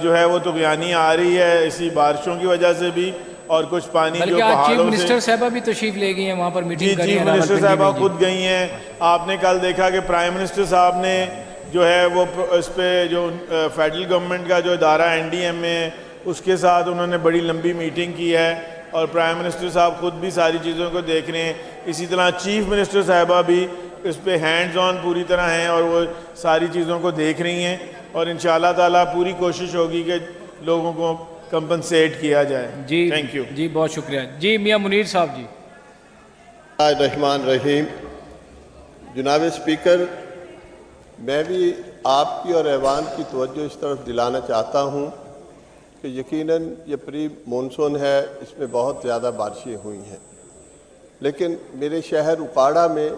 جو ہے وہ طغیانی آ رہی ہے اسی بارشوں کی وجہ سے بھی، اور کچھ پانی جو پہاڑوں سے. چیف منسٹر صاحبہ بھی تشریف لے گئی ہیں وہاں پر میٹنگ کر رہی ہیں. چیف منسٹر صاحبہ خود گئی ہیں. آپ نے کل دیکھا کہ پرائم منسٹر صاحب نے جو ہے وہ اس پہ جو فیڈرل گورنمنٹ کا جو ادارہ NDMA ہے اس کے ساتھ انہوں نے بڑی لمبی میٹنگ کی ہے، اور پرائم منسٹر صاحب خود بھی ساری چیزوں کو دیکھ رہے ہیں. اسی طرح چیف منسٹر صاحبہ بھی اس پہ ہینڈز آن پوری طرح ہیں اور وہ ساری چیزوں کو دیکھ رہی ہیں، اور انشاءاللہ تعالیٰ پوری کوشش ہوگی کہ لوگوں کو کمپنسیٹ کیا جائے. جی تھینک یو. جی بہت شکریہ. جی میاں منیر صاحب جی. الرحمن الرحیم. جناب اسپیکر، میں بھی آپ کی اور ایوان کی توجہ اس طرف دلانا چاہتا ہوں کہ یقیناً یہ پری مونسون ہے، اس میں بہت زیادہ بارشیں ہوئی ہیں، لیکن میرے شہر اکاڑا میں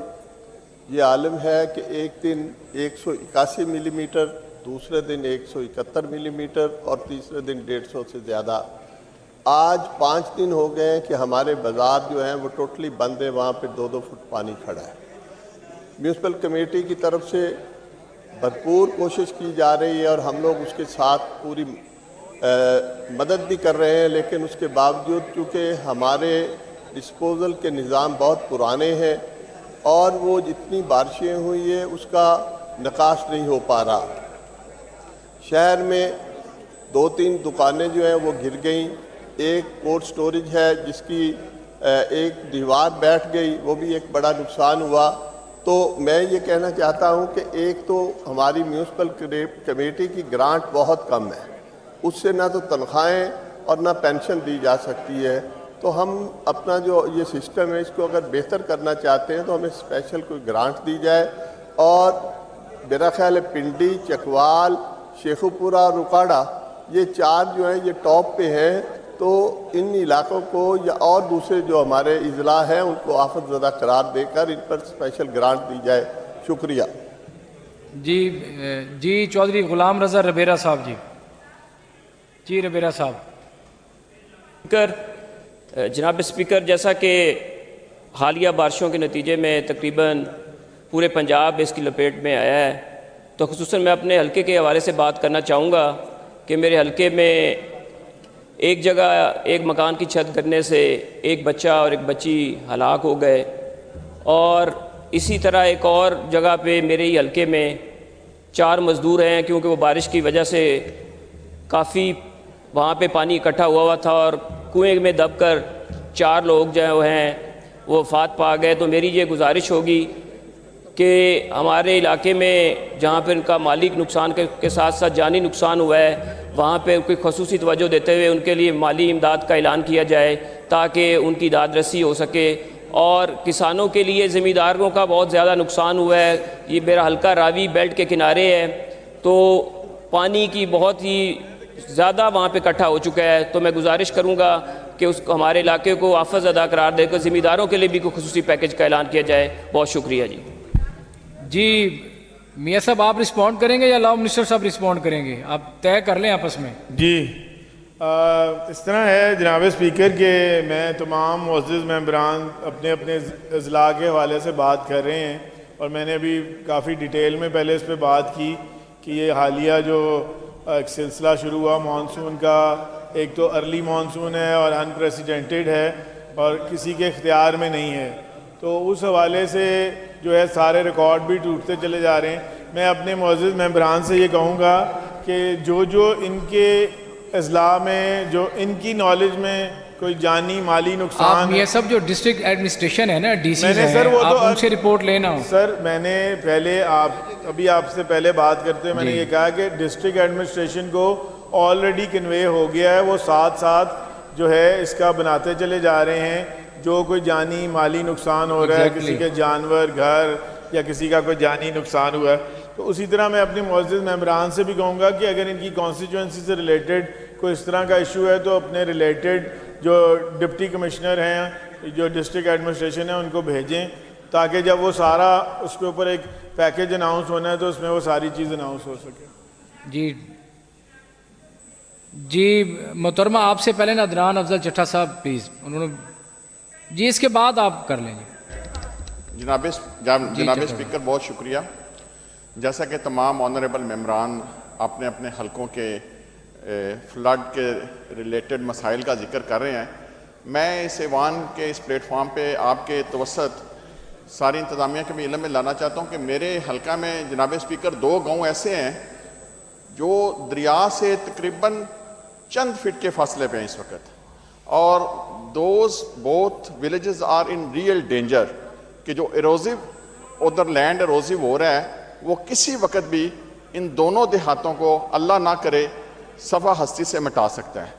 یہ عالم ہے کہ ایک دن 181 ملی میٹر، دوسرے دن 171 ملی میٹر اور تیسرے دن 150 سے زیادہ. آج 5 دن ہو گئے ہیں کہ ہمارے بازار جو ہیں وہ ٹوٹلی بند ہیں، وہاں پہ 2-2 فٹ پانی کھڑا ہے. میونسپل کمیٹی کی طرف سے بھرپور کوشش کی جا رہی ہے اور ہم لوگ اس کے ساتھ پوری مدد بھی کر رہے ہیں، لیکن اس کے باوجود چونکہ ہمارے ڈسپوزل کے نظام بہت پرانے ہیں اور وہ جتنی بارشیں ہوئی ہیں اس کا نکاش نہیں ہو پا رہا. شہر میں 2-3 دکانیں جو ہیں وہ گر گئیں. ایک کولڈ سٹوریج ہے جس کی ایک دیوار بیٹھ گئی، وہ بھی ایک بڑا نقصان ہوا. تو میں یہ کہنا چاہتا ہوں کہ ایک تو ہماری میونسپل کمیٹی کی گرانٹ بہت کم ہے، اس سے نہ تو تنخواہیں اور نہ پینشن دی جا سکتی ہے. تو ہم اپنا جو یہ سسٹم ہے اس کو اگر بہتر کرنا چاہتے ہیں تو ہمیں اسپیشل کوئی گرانٹ دی جائے. اور میرا خیال ہے پنڈی، چکوال، شیخو پورہ اور اکاڑا یہ 4 جو ہیں یہ ٹاپ پہ ہیں، تو ان علاقوں کو یا اور دوسرے جو ہمارے اضلاع ہیں ان کو آفت زدہ قرار دے کر ان پر اسپیشل گرانٹ دی جائے. شکریہ. جی چودھری غلام رضا ربیرہ صاحب جی. جی ربیرہ صاحب. جناب اسپیکر، جیسا کہ حالیہ بارشوں کے نتیجے میں تقریباً پورے پنجاب اس کی لپیٹ میں آیا ہے، تو خصوصاً میں اپنے حلقے کے حوالے سے بات کرنا چاہوں گا کہ میرے حلقے میں ایک جگہ ایک مکان کی چھت گرنے سے ایک بچہ اور ایک بچی ہلاک ہو گئے، اور اسی طرح ایک اور جگہ پہ میرے ہی حلقے میں 4 مزدور ہیں، کیونکہ وہ بارش کی وجہ سے کافی وہاں پہ پانی اکٹھا ہوا تھا اور کنویں میں دب کر 4 لوگ جو ہیں وہ وفات پا گئے. تو میری یہ گزارش ہوگی کہ ہمارے علاقے میں جہاں پہ ان کا مالی نقصان کے ساتھ ساتھ جانی نقصان ہوا ہے وہاں پہ کوئی خصوصی توجہ دیتے ہوئے ان کے لیے مالی امداد کا اعلان کیا جائے تاکہ ان کی داد رسی ہو سکے اور کسانوں کے لیے زمینداروں کا بہت زیادہ نقصان ہوا ہے. یہ میرا حلقہ راوی بیلٹ کے کنارے ہے تو پانی کی بہت ہی زیادہ وہاں پہ اکٹھا ہو چکا ہے. تو میں گزارش کروں گا کہ اس ہمارے علاقے کو آفت زدہ قرار دے کر زمینداروں کے لیے بھی کوئی خصوصی پیکج کا اعلان کیا جائے. بہت شکریہ جی. جی میاں صاحب آپ رسپونڈ کریں گے یا لاؤ منسٹر صاحب رسپونڈ کریں گے؟ آپ طے کر لیں آپس میں. جی اس طرح ہے جناب اسپیکر کہ میں تمام معزز ممبران اپنے اپنے اضلاع کے حوالے سے بات کر رہے ہیں اور میں نے ابھی کافی ڈیٹیل میں پہلے اس پہ بات کی کہ یہ حالیہ جو ایک سلسلہ شروع ہوا مانسون کا، ایک تو ارلی مانسون ہے اور انپریسیڈنٹڈ ہے اور کسی کے اختیار میں نہیں ہے. تو اس حوالے سے جو ہے سارے ریکارڈ بھی ٹوٹتے چلے جا رہے ہیں. میں اپنے معزز ممبران سے یہ کہوں گا کہ جو ان کے اضلاع میں جو ان کی نالج میں کوئی جانی مالی نقصان، یہ سب جو ڈسٹرکٹ ایڈمنسٹریشن ہے نا ڈی سی میں نے سر وہ آپ تو ان سے رپورٹ لینا ہو. سر میں نے پہلے ابھی آپ سے پہلے بات کرتے ہوئے میں نے یہ کہا کہ ڈسٹرکٹ ایڈمنسٹریشن کو آلریڈی کنوے ہو گیا ہے، وہ ساتھ ساتھ جو ہے اس کا بناتے چلے جا رہے ہیں. جو کوئی جانی مالی نقصان ہو رہا ہے، کسی کے جانور، گھر یا کسی کا کوئی جانی نقصان ہوا ہے، تو اسی طرح میں اپنے معزز ممبران سے بھی کہوں گا کہ اگر ان کی کانسٹیچوئنسی سے ریلیٹڈ کوئی اس طرح کا ایشو ہے تو اپنے ریلیٹڈ جو ڈپٹی کمشنر ہیں، جو ڈسٹرکٹ ایڈمنسٹریشن ہے، ان کو بھیجیں تاکہ جب وہ سارا اس کے اوپر ایک پیکج اناؤنس ہونا ہے تو اس میں وہ ساری چیز اناؤنس ہو سکے. جی محترمہ آپ سے پہلے نا عدنان افضل چٹھا صاحب پلیز، انہوں نے جی اس کے بعد آپ کر لیں. جناب اسپیکر بہت شکریہ. جیسا کہ تمام آنریبل ممبران اپنے اپنے حلقوں کے فلڈ کے ریلیٹڈ مسائل کا ذکر کر رہے ہیں، میں اس ایوان کے اس پلیٹ فارم پہ آپ کے توسط ساری انتظامیہ کے بھی علم میں لانا چاہتا ہوں کہ میرے حلقہ میں جناب اسپیکر 2 گاؤں ایسے ہیں جو دریا سے تقریباً چند فٹ کے فاصلے پہ ہیں اس وقت، اور those both villages are in real danger کہ جو ایروزیو ادھر لینڈ ایروزیو ہو رہا ہے وہ کسی وقت بھی ان دونوں دیہاتوں کو اللہ نہ کرے صفحہ ہستی سے مٹا سکتا ہے.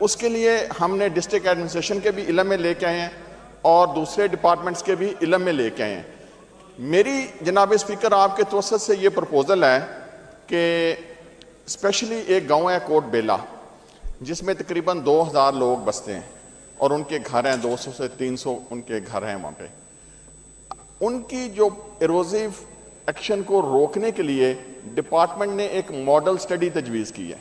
اس کے لیے ہم نے ڈسٹرکٹ ایڈمنسٹریشن کے بھی علم میں لے کے آئے ہیں اور دوسرے ڈپارٹمنٹس کے بھی علم میں لے کے آئے ہیں. میری جناب اسپیکر آپ کے توسط سے یہ پرپوزل ہے کہ اسپیشلی ایک گاؤں ہے کوٹ بیلا جس میں تقریباً 2000 لوگ بستے ہیں اور ان کے گھر ہیں 200 سے 300 ان کے گھر ہیں وہاں پہ. ان کی جو ایروزیو ایکشن کو روکنے کے لیے ڈپارٹمنٹ نے ایک ماڈل سٹڈی تجویز کی ہے.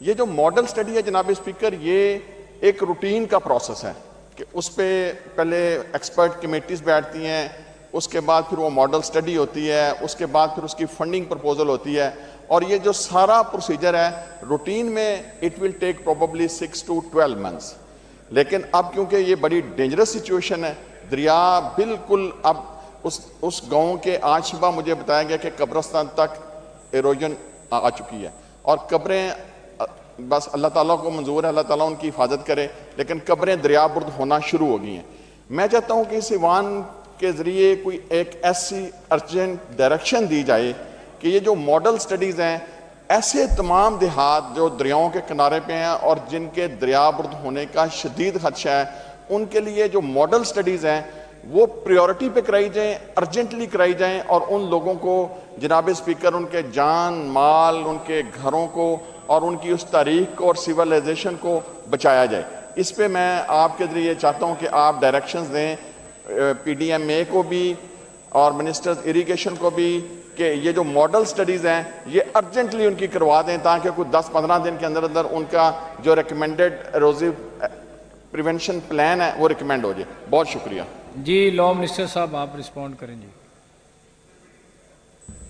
یہ جو ماڈل سٹڈی ہے جناب اسپیکر یہ ایک روٹین کا پروسیس ہے کہ اس پہ پہلے ایکسپرٹ کمیٹیز بیٹھتی ہیں، اس کے بعد پھر وہ ماڈل سٹڈی ہوتی ہے، اس کے بعد پھر اس کی فنڈنگ پرپوزل ہوتی ہے، اور یہ جو سارا پروسیجر ہے روٹین میں it will take probably 6 to 12 months. لیکن اب کیونکہ یہ بڑی ڈینجرس سچویشن ہے، دریا بالکل اب اس گاؤں کے آج صبح مجھے بتایا گیا کہ قبرستان تک ایروجن آ چکی ہے، اور قبریں بس اللہ تعالیٰ کو منظور ہے، اللہ تعالیٰ ان کی حفاظت کرے، لیکن قبریں دریا برد ہونا شروع ہو گئی ہیں. میں چاہتا ہوں کہ اس ایوان کے ذریعے کوئی ایک ایسی ارجنٹ ڈائریکشن دی جائے کہ یہ جو ماڈل سٹڈیز ہیں ایسے تمام دیہات جو دریاؤں کے کنارے پہ ہیں اور جن کے دریا برد ہونے کا شدید خدشہ ہے، ان کے لیے جو ماڈل سٹڈیز ہیں وہ پریورٹی پہ کرائی جائیں، ارجنٹلی کرائی جائیں، اور ان لوگوں کو جناب اسپیکر ان کے جان مال، ان کے گھروں کو اور ان کی اس تاریخ کو اور سیولائزیشن کو بچایا جائے. اس پہ میں آپ کے ذریعے چاہتا ہوں کہ آپ ڈائریکشنز دیں پی ڈی ایم اے کو بھی اور منسٹرز اریگیشن کو بھی کہ یہ جو ماڈل سٹڈیز ہیں یہ ارجنٹلی ان کی کروا دیں تاکہ کوئی 10-15 دن کے اندر اندر ان کا جو ریکمینڈڈ ایروزیو پریونشن پلان ہے وہ ریکمینڈ ہو جائے. بہت شکریہ. جی لا منسٹر صاحب آپ رسپونڈ کریں. جی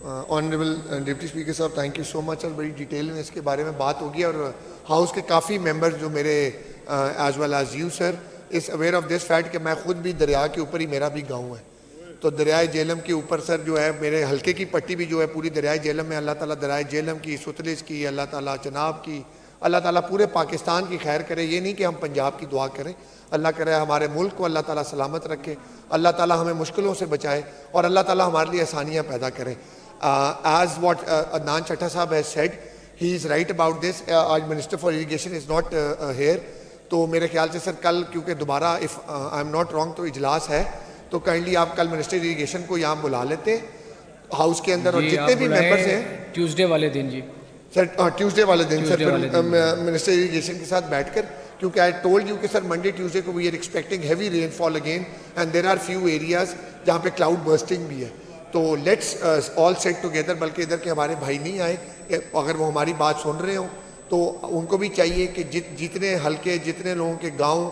آنریبل ڈپٹی اسپیکر صاحب تھینک یو سو مچ. اور بڑی ڈیٹیل میں اس کے بارے میں بات ہوگی اور ہاؤس کے کافی ممبر جو میرے as well as you sir is aware of this fact کہ میں خود بھی دریا کے اوپر ہی میرا بھی گاؤں ہے. تو دریائے جہلم کے اوپر سر جو ہے میرے حلقے کی پٹی بھی جو ہے پوری دریائے جہلم میں. اللہ تعالیٰ دریائے جہلم کی، ستلج کی، اللہ تعالیٰ چناب کی، اللہ تعالیٰ پورے پاکستان کی خیر کرے. یہ نہیں کہ ہم پنجاب کی دعا کریں، اللہ کرے ہمارے ملک کو اللہ تعالیٰ سلامت رکھے، اللہ تعالیٰ ہمیں مشکلوں سے بچائے اور اللہ تعالیٰ ہمارے لیے آسانیاں پیدا کریں. As what Adnan Chatta Sahab has said, he is right about this. Our Minister for Irrigation is not here. تو میرے خیال سے سر کل کیونکہ دوبارہ if I am not wrong تو اجلاس ہے تو کائنڈلی آپ کل منسٹر اریگیشن کو یہاں بلا لیتے ہاؤس کے اندر, اور جتنے بھی ممبرز ہیں ٹیوزڈے والے دن جی سر, ٹیوزڈے والے دن سر منسٹر اریگیشن کے ساتھ بیٹھ کر, کیونکہ آئی ٹولڈ یو کہ سر منڈے ٹیوزڈے کو we are expecting heavy rainfall again and there are few areas جہاں پہ کلاؤڈ برسٹنگ بھی ہے. تو لیٹس آل سیٹ ٹوگیدر, بلکہ ادھر کے ہمارے بھائی نہیں آئے, اگر وہ ہماری بات سن رہے ہوں تو ان کو بھی چاہیے کہ جتنے حلقے جتنے لوگوں کے گاؤں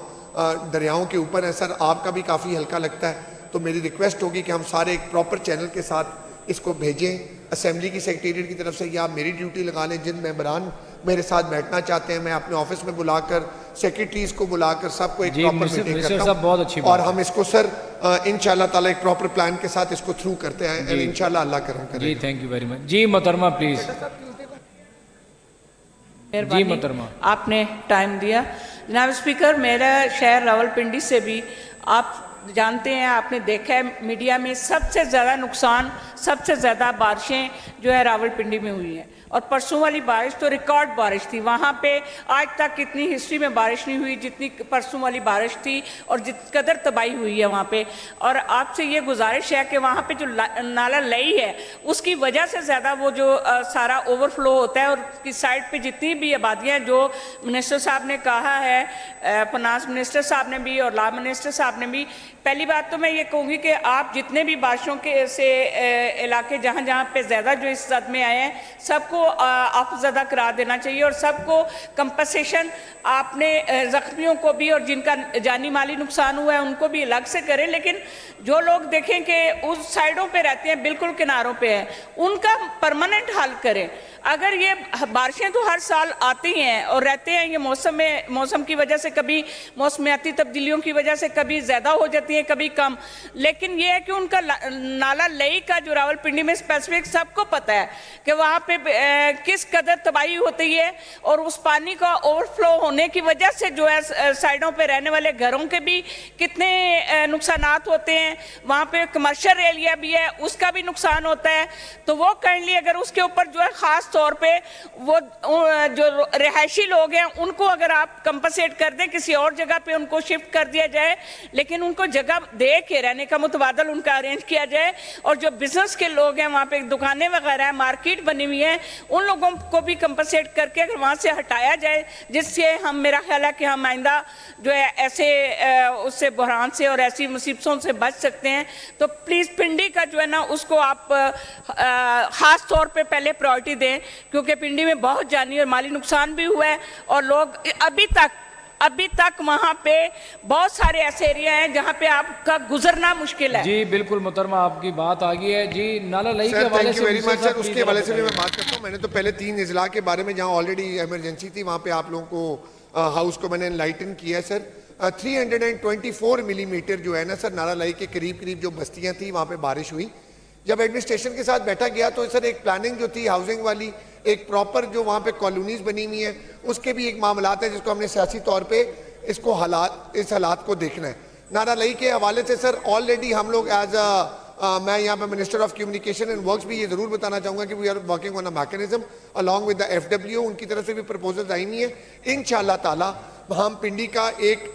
دریاؤں کے اوپر ہیں سر, آپ کا بھی کافی حلقہ لگتا ہے, تو میری ریکویسٹ ہوگی کہ ہم سارے ایک پراپر چینل کے ساتھ اس کو بھیجیں اسمبلی کی سیکریٹریٹ کی طرف سے, یا میری ڈیوٹی لگا لیں, جن ممبران میرے ساتھ بیٹھنا چاہتے ہیں میں اپنے آفس میں بلا کر سیکریٹریز کو بلا کر سب کو ایک پراپر میٹنگ کرتا ہوں, اور ہم اس کو سر انشاءاللہ تعالیٰ ایک پراپر پلان کے ساتھ اس کو تھرو کرتے ہیں, انشاءاللہ اللہ کرم کرے. جی تھینک یو ویری مچ. جی محترمہ پلیز. جی محترمہ آپ نے ٹائم دیا. جناب اسپیکر, میرا شہر راولپنڈی سے بھی آپ جانتے ہیں, آپ نے دیکھا ہے میڈیا میں سب سے زیادہ نقصان, سب سے زیادہ بارشیں جو ہے راولپنڈی میں ہوئی ہیں, اور پرسوں والی بارش تو ریکارڈ بارش تھی. وہاں پہ آج تک اتنی ہسٹری میں بارش نہیں ہوئی جتنی پرسوں والی بارش تھی, اور جس قدر تباہی ہوئی ہے وہاں پہ. اور آپ سے یہ گزارش ہے کہ وہاں پہ جو نالا لئی ہے اس کی وجہ سے زیادہ وہ جو سارا اوور فلو ہوتا ہے, اور اس کی سائڈ پہ جتنی بھی آبادیاں جو منسٹر صاحب نے کہا ہے, فنانس منسٹر صاحب نے بھی اور لا منسٹر صاحب نے بھی, پہلی بات تو میں یہ کہوں گی کہ آپ جتنے بھی بارشوں کے سے علاقے جہاں جہاں پہ زیادہ جو اس زد میں آئے ہیں سب کو آپ زدہ کرا دینا چاہیے, اور سب کو کمپنسیشن آپ نے زخمیوں کو بھی اور جن کا جانی مالی نقصان ہوا ہے ان کو بھی الگ سے کریں. لیکن جو لوگ دیکھیں کہ اس سائڈوں پہ رہتے ہیں بالکل کناروں پہ ہیں ان کا پرماننٹ حل کریں. اگر یہ بارشیں تو ہر سال آتی ہیں اور رہتے ہیں, یہ موسم کی وجہ سے, کبھی موسمیاتی تبدیلیوں کی وجہ سے کبھی زیادہ ہو جاتی ہیں کبھی کم, لیکن یہ ہے کہ ان کا نالا لئی کا جو راولپنڈی میں اسپیسیفک سب کو پتہ ہے کہ وہاں پہ کس قدر تباہی ہوتی ہے, اور اس پانی کا اوور فلو ہونے کی وجہ سے جو ہے سائڈوں پہ رہنے والے گھروں کے بھی کتنے نقصانات ہوتے ہیں. وہاں پہ کمرشل ایریا بھی ہے, اس کا بھی نقصان ہوتا ہے. تو وہ کائنڈلی اگر اس کے اوپر جو ہے خاص طور پہ وہ جو رہائشی لوگ ہیں ان کو اگر آپ کمپنسیٹ کر دیں, کسی اور جگہ پہ ان کو شفٹ کر دیا جائے, لیکن ان کو جگہ دے کے رہنے کا متبادل ان کا ارینج کیا جائے. اور جو بزنس کے لوگ ہیں وہاں پہ دکانیں وغیرہ ہیں, مارکیٹ بنی ہوئی ہیں, ان لوگوں کو بھی کمپنسیٹ کر کے اگر وہاں سے ہٹایا جائے, جس سے ہم, میرا خیال ہے کہ ہم آئندہ جو ہے ایسے اس سے بحران سے اور ایسی مصیبتوں سے بچ سکتے ہیں. تو پلیز پنڈی کا جو ہے نا اس کو آپ خاص طور پہ پہلے پرائرٹی دیں, کیونکہ پنڈی میں بہت جانی اور مالی نقصان بھی ہوا ہے, اور لوگ ابھی تک وہاں پہ بہت سارے ایسے ایریا ہیں جہاں پہ آپ کا گزرنا مشکل ہے. جی بالکل محترمہ, آپ کی بات آ گئی ہے. جی نالا لئی کے حوالے سے اس کے حوالے سے بھی میں بات کرتا ہوں. میں نے تو پہلے 3 اضلاع کے بارے میں جہاں آلریڈی ایمرجنسی تھی وہاں پہ آپ لوگوں کو ہاؤس کو میں نے انلائٹن کیا ہے سر. 324 ملی میٹر جو ہے نا سر نالا لائی کے قریب جو بستیاں تھیں وہاں پہ بارش ہوئی. جب ایڈمنسٹریشن کے ساتھ بیٹھا گیا تو سر ایک پلاننگ جو تھی ہاؤسنگ والی, ایک پراپر جو وہاں پہ کالونیز بنی ہوئی ہیں, اس کے بھی ایک معاملات ہیں جس کو ہم نے سیاسی طور پہ اس حالات کو دیکھنا ہے. نالا لائی کے حوالے سے سر آلریڈی ہم لوگ میں یہاں پہ minister of communication and works بھی یہ ضرور بتانا چاہوں گا کہ we are working on a mechanism along with the FWO, ان کی طرف سے بھی پرپوزلز آئی ہوئی ہیں. انشاءاللہ تعالی ہم پنڈی کا ایک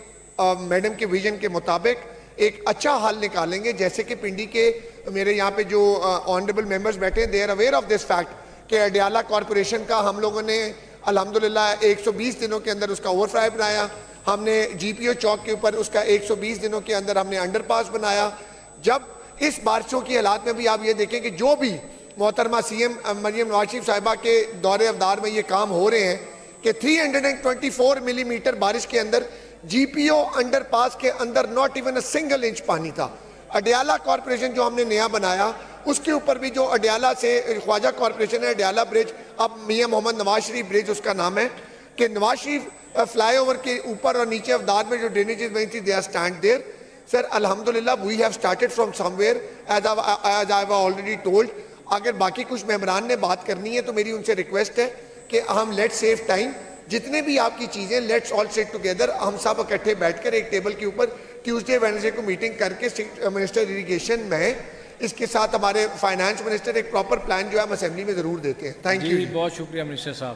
میڈم کے ویژن کے مطابق ایک اچھا حل نکالیں گے. جیسے کہ پنڈی کے میرے یہاں پہ جو آنریبل ممبرز بیٹھے ہیں, they are aware of this fact کہ اڈیالہ کارپوریشن کا ہم لوگوں نے الحمدللہ 120 دنوں کے اندر اس کا اوور فلائی بنایا. ہم نے جی پی او چوک کے اوپر اس کا 120 دنوں کے اندر ہم نے انڈر پاس بنایا. جب اس بارشوں کی حالات میں بھی آپ یہ دیکھیں کہ جو بھی محترمہ سی ایم مریم نواز شریف صاحبہ کے دور افطار میں یہ کام ہو رہے ہیں کہ 324 ملی میٹر بارش کے اندر جی پی او انڈر پاس کے اندر not even a single inch پانی تھا. اڈیالہ کارپوریشن جو ہم نے نیا بنایا اس کے اوپر بھی جو اڈیالہ سے خواجہ کارپوریشن ہے, اڈیالہ برج, اب میاں محمد نواز شریف برج اس کا نام ہے, کہ نواز شریف فلائی اوور کے اوپر اور نیچے افطار میں جو ڈرینیجز بنی تھی, they are stand there. Sir الحمدللہ we have started from somewhere as I have already told. اگر باقی کچھ ممبران نے بات کرنی ہے تو میری ان سے ریکویسٹ ہے کہ ہم لیٹ سیو ٹائم, جتنے بھی آپ کی چیزیں لیٹس آل سیٹ ٹوگیدر, ہم سب اکٹھے بیٹھ کر ایک ٹیبل کے اوپر ٹیوزڈے وینسڈے کو میٹنگ کر کے منسٹر اریگیشن میں اس کے ساتھ ہمارے فائنانس منسٹر ایک پراپر پلان جو ہے ہم اسمبلی میں ضرور دیتے ہیں. Thank you. بہت شکریہ منسٹر صاحب.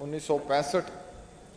1965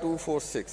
246।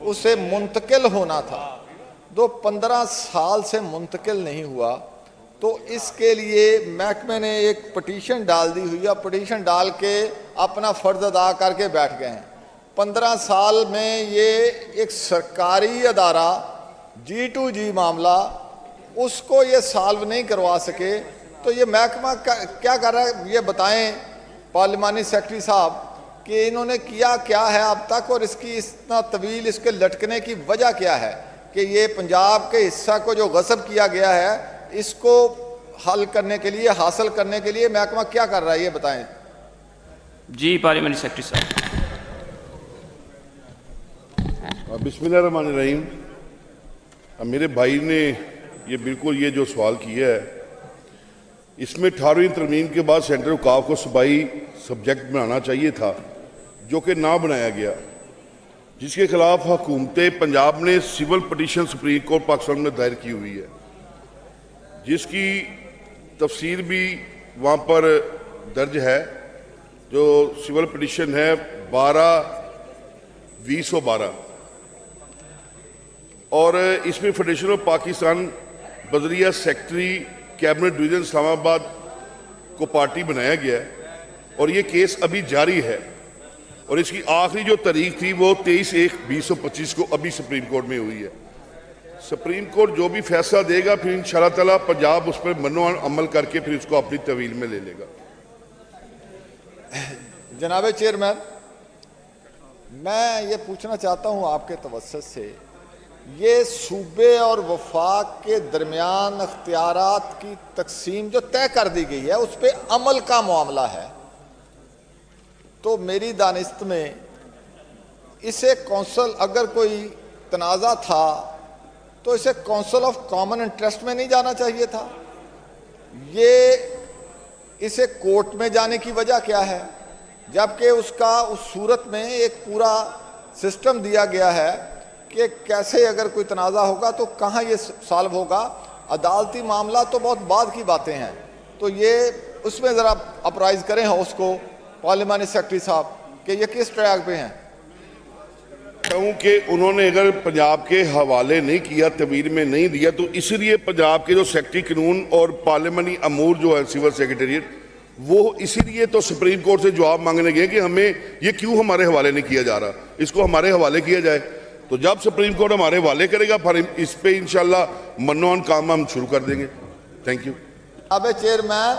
اسے منتقل ہونا تھا، 15 سال سے منتقل نہیں ہوا، تو اس کے لیے محکمے نے ایک پٹیشن ڈال دی ہوئی ہے، پٹیشن ڈال کے اپنا فرض ادا کر کے بیٹھ گئے ہیں۔ 15 سال میں یہ ایک سرکاری ادارہ G2G معاملہ اس کو یہ سالو نہیں کروا سکے، تو یہ محکمہ کیا کر رہا ہے یہ بتائیں پارلیمانی سیکرٹری صاحب کہ انہوں نے کیا کیا ہے اب تک، اور اس کی اتنا طویل اس کے لٹکنے کی وجہ کیا ہے کہ یہ پنجاب کے حصہ کو جو غصب کیا گیا ہے اس کو حل کرنے کے لیے، حاصل کرنے کے لیے محکمہ کیا کر رہا ہے یہ بتائیں۔ جی پارلیمانی سیکرٹری صاحب۔ بسم اللہ الرحمن الرحیم۔ میرے بھائی نے یہ بالکل یہ جو سوال کیا ہے، اس میں 18ویں ترمیم کے بعد سینٹرل اوقاف کو صوبائی سبجیکٹ بنانا چاہیے تھا، جو کہ نہ بنایا گیا، جس کے خلاف حکومت پنجاب نے civil petition supreme court Pakistan میں دائر کی ہوئی ہے، جس کی تفسیر بھی وہاں پر درج ہے۔ جو سول پٹیشن ہے 12/2012، اور اس میں فیڈریشن آف پاکستان بذریعہ سیکرٹری کیبنٹ ڈویژن اسلام آباد کو پارٹی بنایا گیا ہے، اور یہ کیس ابھی جاری ہے، اور اس کی آخری جو تاریخ تھی وہ 23/1/2025 کو ابھی سپریم کورٹ میں ہوئی ہے۔ سپریم کورٹ جو بھی فیصلہ دے گا پھر انشاءاللہ تعالیٰ پنجاب اس پر منو عمل کر کے پھر اس کو اپنی طویل میں لے لے گا۔ جناب چیئرمین، میں یہ پوچھنا چاہتا ہوں آپ کے توسط سے، یہ صوبے اور وفاق کے درمیان اختیارات کی تقسیم جو طے کر دی گئی ہے اس پہ عمل کا معاملہ ہے، تو میری دانست میں اسے کونسل اگر کوئی تنازع تھا تو اسے کونسل آف کامن انٹرسٹ میں نہیں جانا چاہیے تھا، یہ اسے کورٹ میں جانے کی وجہ کیا ہے، جبکہ اس کا اس صورت میں ایک پورا سسٹم دیا گیا ہے کہ کیسے اگر کوئی تنازع ہوگا تو کہاں یہ سالو ہوگا۔ عدالتی معاملہ تو بہت بعد کی باتیں ہیں، تو یہ اس میں ذرا اپرائز کریں ہاؤس کو پارلیمانی سیکرٹری صاحب کہ یہ کس ٹریک پہ ہیں۔ کہوں کہ انہوں نے اگر پنجاب کے حوالے نہیں کیا، طویل میں نہیں دیا، تو اسی لیے پنجاب کے جو سیکرٹری قانون اور پارلیمانی امور جو ہے سول سیکریٹریٹ، وہ اسی لیے تو سپریم کورٹ سے جواب مانگنے گئے کہ ہمیں یہ کیوں ہمارے حوالے نہیں کیا جا رہا، اس کو ہمارے حوالے کیا جائے۔ تو جب سپریم کورٹ ہمارے حوالے کرے گا پھر اس پہ انشاءاللہ منوان کام ہم شروع کر دیں گے۔ Thank you. اب چیئرمین،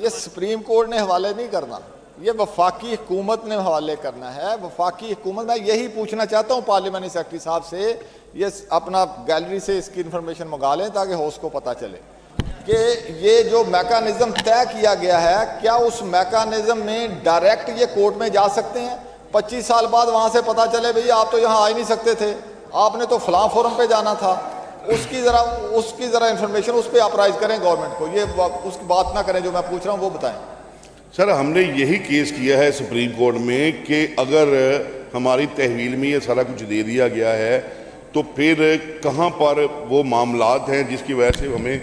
یہ سپریم کورٹ نے حوالے نہیں کرنا، یہ وفاقی حکومت نے حوالے کرنا ہے۔ وفاقی حکومت، میں یہی پوچھنا چاہتا ہوں پارلیمانی سیکرٹری صاحب سے، یہ اپنا گیلری سے اس کی انفارمیشن منگا لیں تاکہ ہوس کو پتہ چلے کہ یہ جو میکانزم طے کیا گیا ہے، کیا اس میکانزم میں ڈائریکٹ یہ کورٹ میں جا سکتے ہیں؟ 25 سال بعد وہاں سے پتہ چلے بھئی آپ تو یہاں آ ہی نہیں سکتے تھے، آپ نے تو فلاں فورم پہ جانا تھا، اس کی ذرا انفارمیشن اس پہ اپرائز کریں گورنمنٹ کو، یہ اس کی بات نہ کریں جو میں پوچھ رہا ہوں وہ بتائیں۔ سر ہم نے یہی کیس کیا ہے سپریم کورٹ میں کہ اگر ہماری تحویل میں یہ سارا کچھ دے دیا گیا ہے تو پھر کہاں پر وہ معاملات ہیں جس کی وجہ سے ہمیں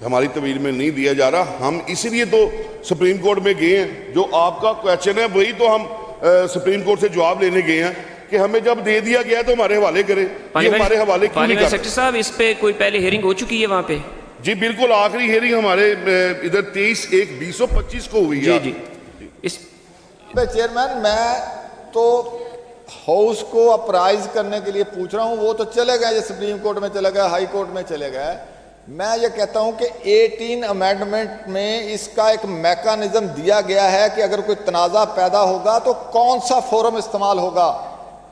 ہماری طویل میں نہیں دیا جا رہا۔ ہم اسی لیے تو سپریم کورٹ میں گئے ہیں، جو آپ کا کویسچن ہے وہی تو ہم سپریم کورٹ سے جواب لینے گئے ہیں کہ ہمیں جب دے دیا گیا تو ہمارے حوالے کرے، یہ ہمارے حوالے کیوں نہیں کر رہے؟ سیکرٹری صاحب اس پہ کوئی پہلے ہیئرنگ ہو چکی ہے وہاں پہ؟ جی بالکل، آخری ہیئرنگ ہمارے ادھر 23/1/2025 کو ہوئی ہے۔ جی اس چیئرمین، میں تو ہاؤس کو اپرائز کرنے کے لیے پوچھ رہا ہوں، وہ تو چلے گئے، یہ سپریم کورٹ میں چلے گئے، ہائی کورٹ میں چلے گئے۔ میں یہ کہتا ہوں کہ 18 امینڈمنٹ میں اس کا ایک میکانزم دیا گیا ہے کہ اگر کوئی تنازع پیدا ہوگا تو کون سا فورم استعمال ہوگا،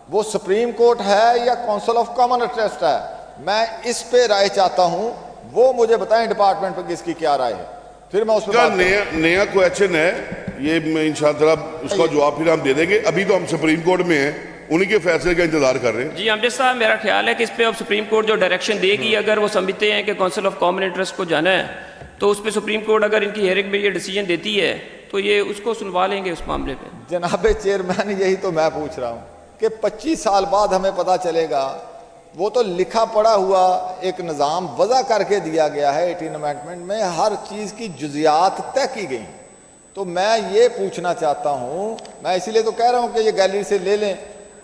وہ سپریم کورٹ ہے یا کونسل آف کامن انٹرسٹ ہے۔ میں اس پہ رائے چاہتا ہوں، وہ مجھے بتائیں ڈپارٹمنٹ پہ کس کی کیا رائے ہے، پھر میں اس پہ نیا کویسچن ہے، یہ انشاءاللہ اس کا جواب پھر ہم دے دیں گے۔ ابھی تو ہم سپریم کورٹ میں ہیں، انہی کے فیصلے کا انتظار کر رہے ہیں۔ جی امجد صاحب، میرا خیال ہے کہ اس پہ اب سپریم کورٹ جو ڈائریکشن دے گی، اگر وہ سمجھتے ہیں کہ کونسل آف کامن انٹرسٹ کو جانا ہے تو اس پہ سپریم کورٹ اگر ان کی ہیئرنگ میں یہ ڈیسیجن دیتی ہے تو یہ اس کو سنوا لیں گے اس معاملے پہ۔ جناب چیئرمین، یہی تو میں پوچھ رہا ہوں کہ 25 سال بعد ہمیں پتہ چلے گا، وہ تو لکھا پڑا ہوا ایک نظام وضع کر کے دیا گیا ہے 18 امینڈمنٹ میں، ہر چیز کی جزیات طے کی گئی۔ تو میں یہ پوچھنا چاہتا ہوں، میں اسی لیے تو کہہ رہا ہوں کہ یہ گیلری سے لے لیں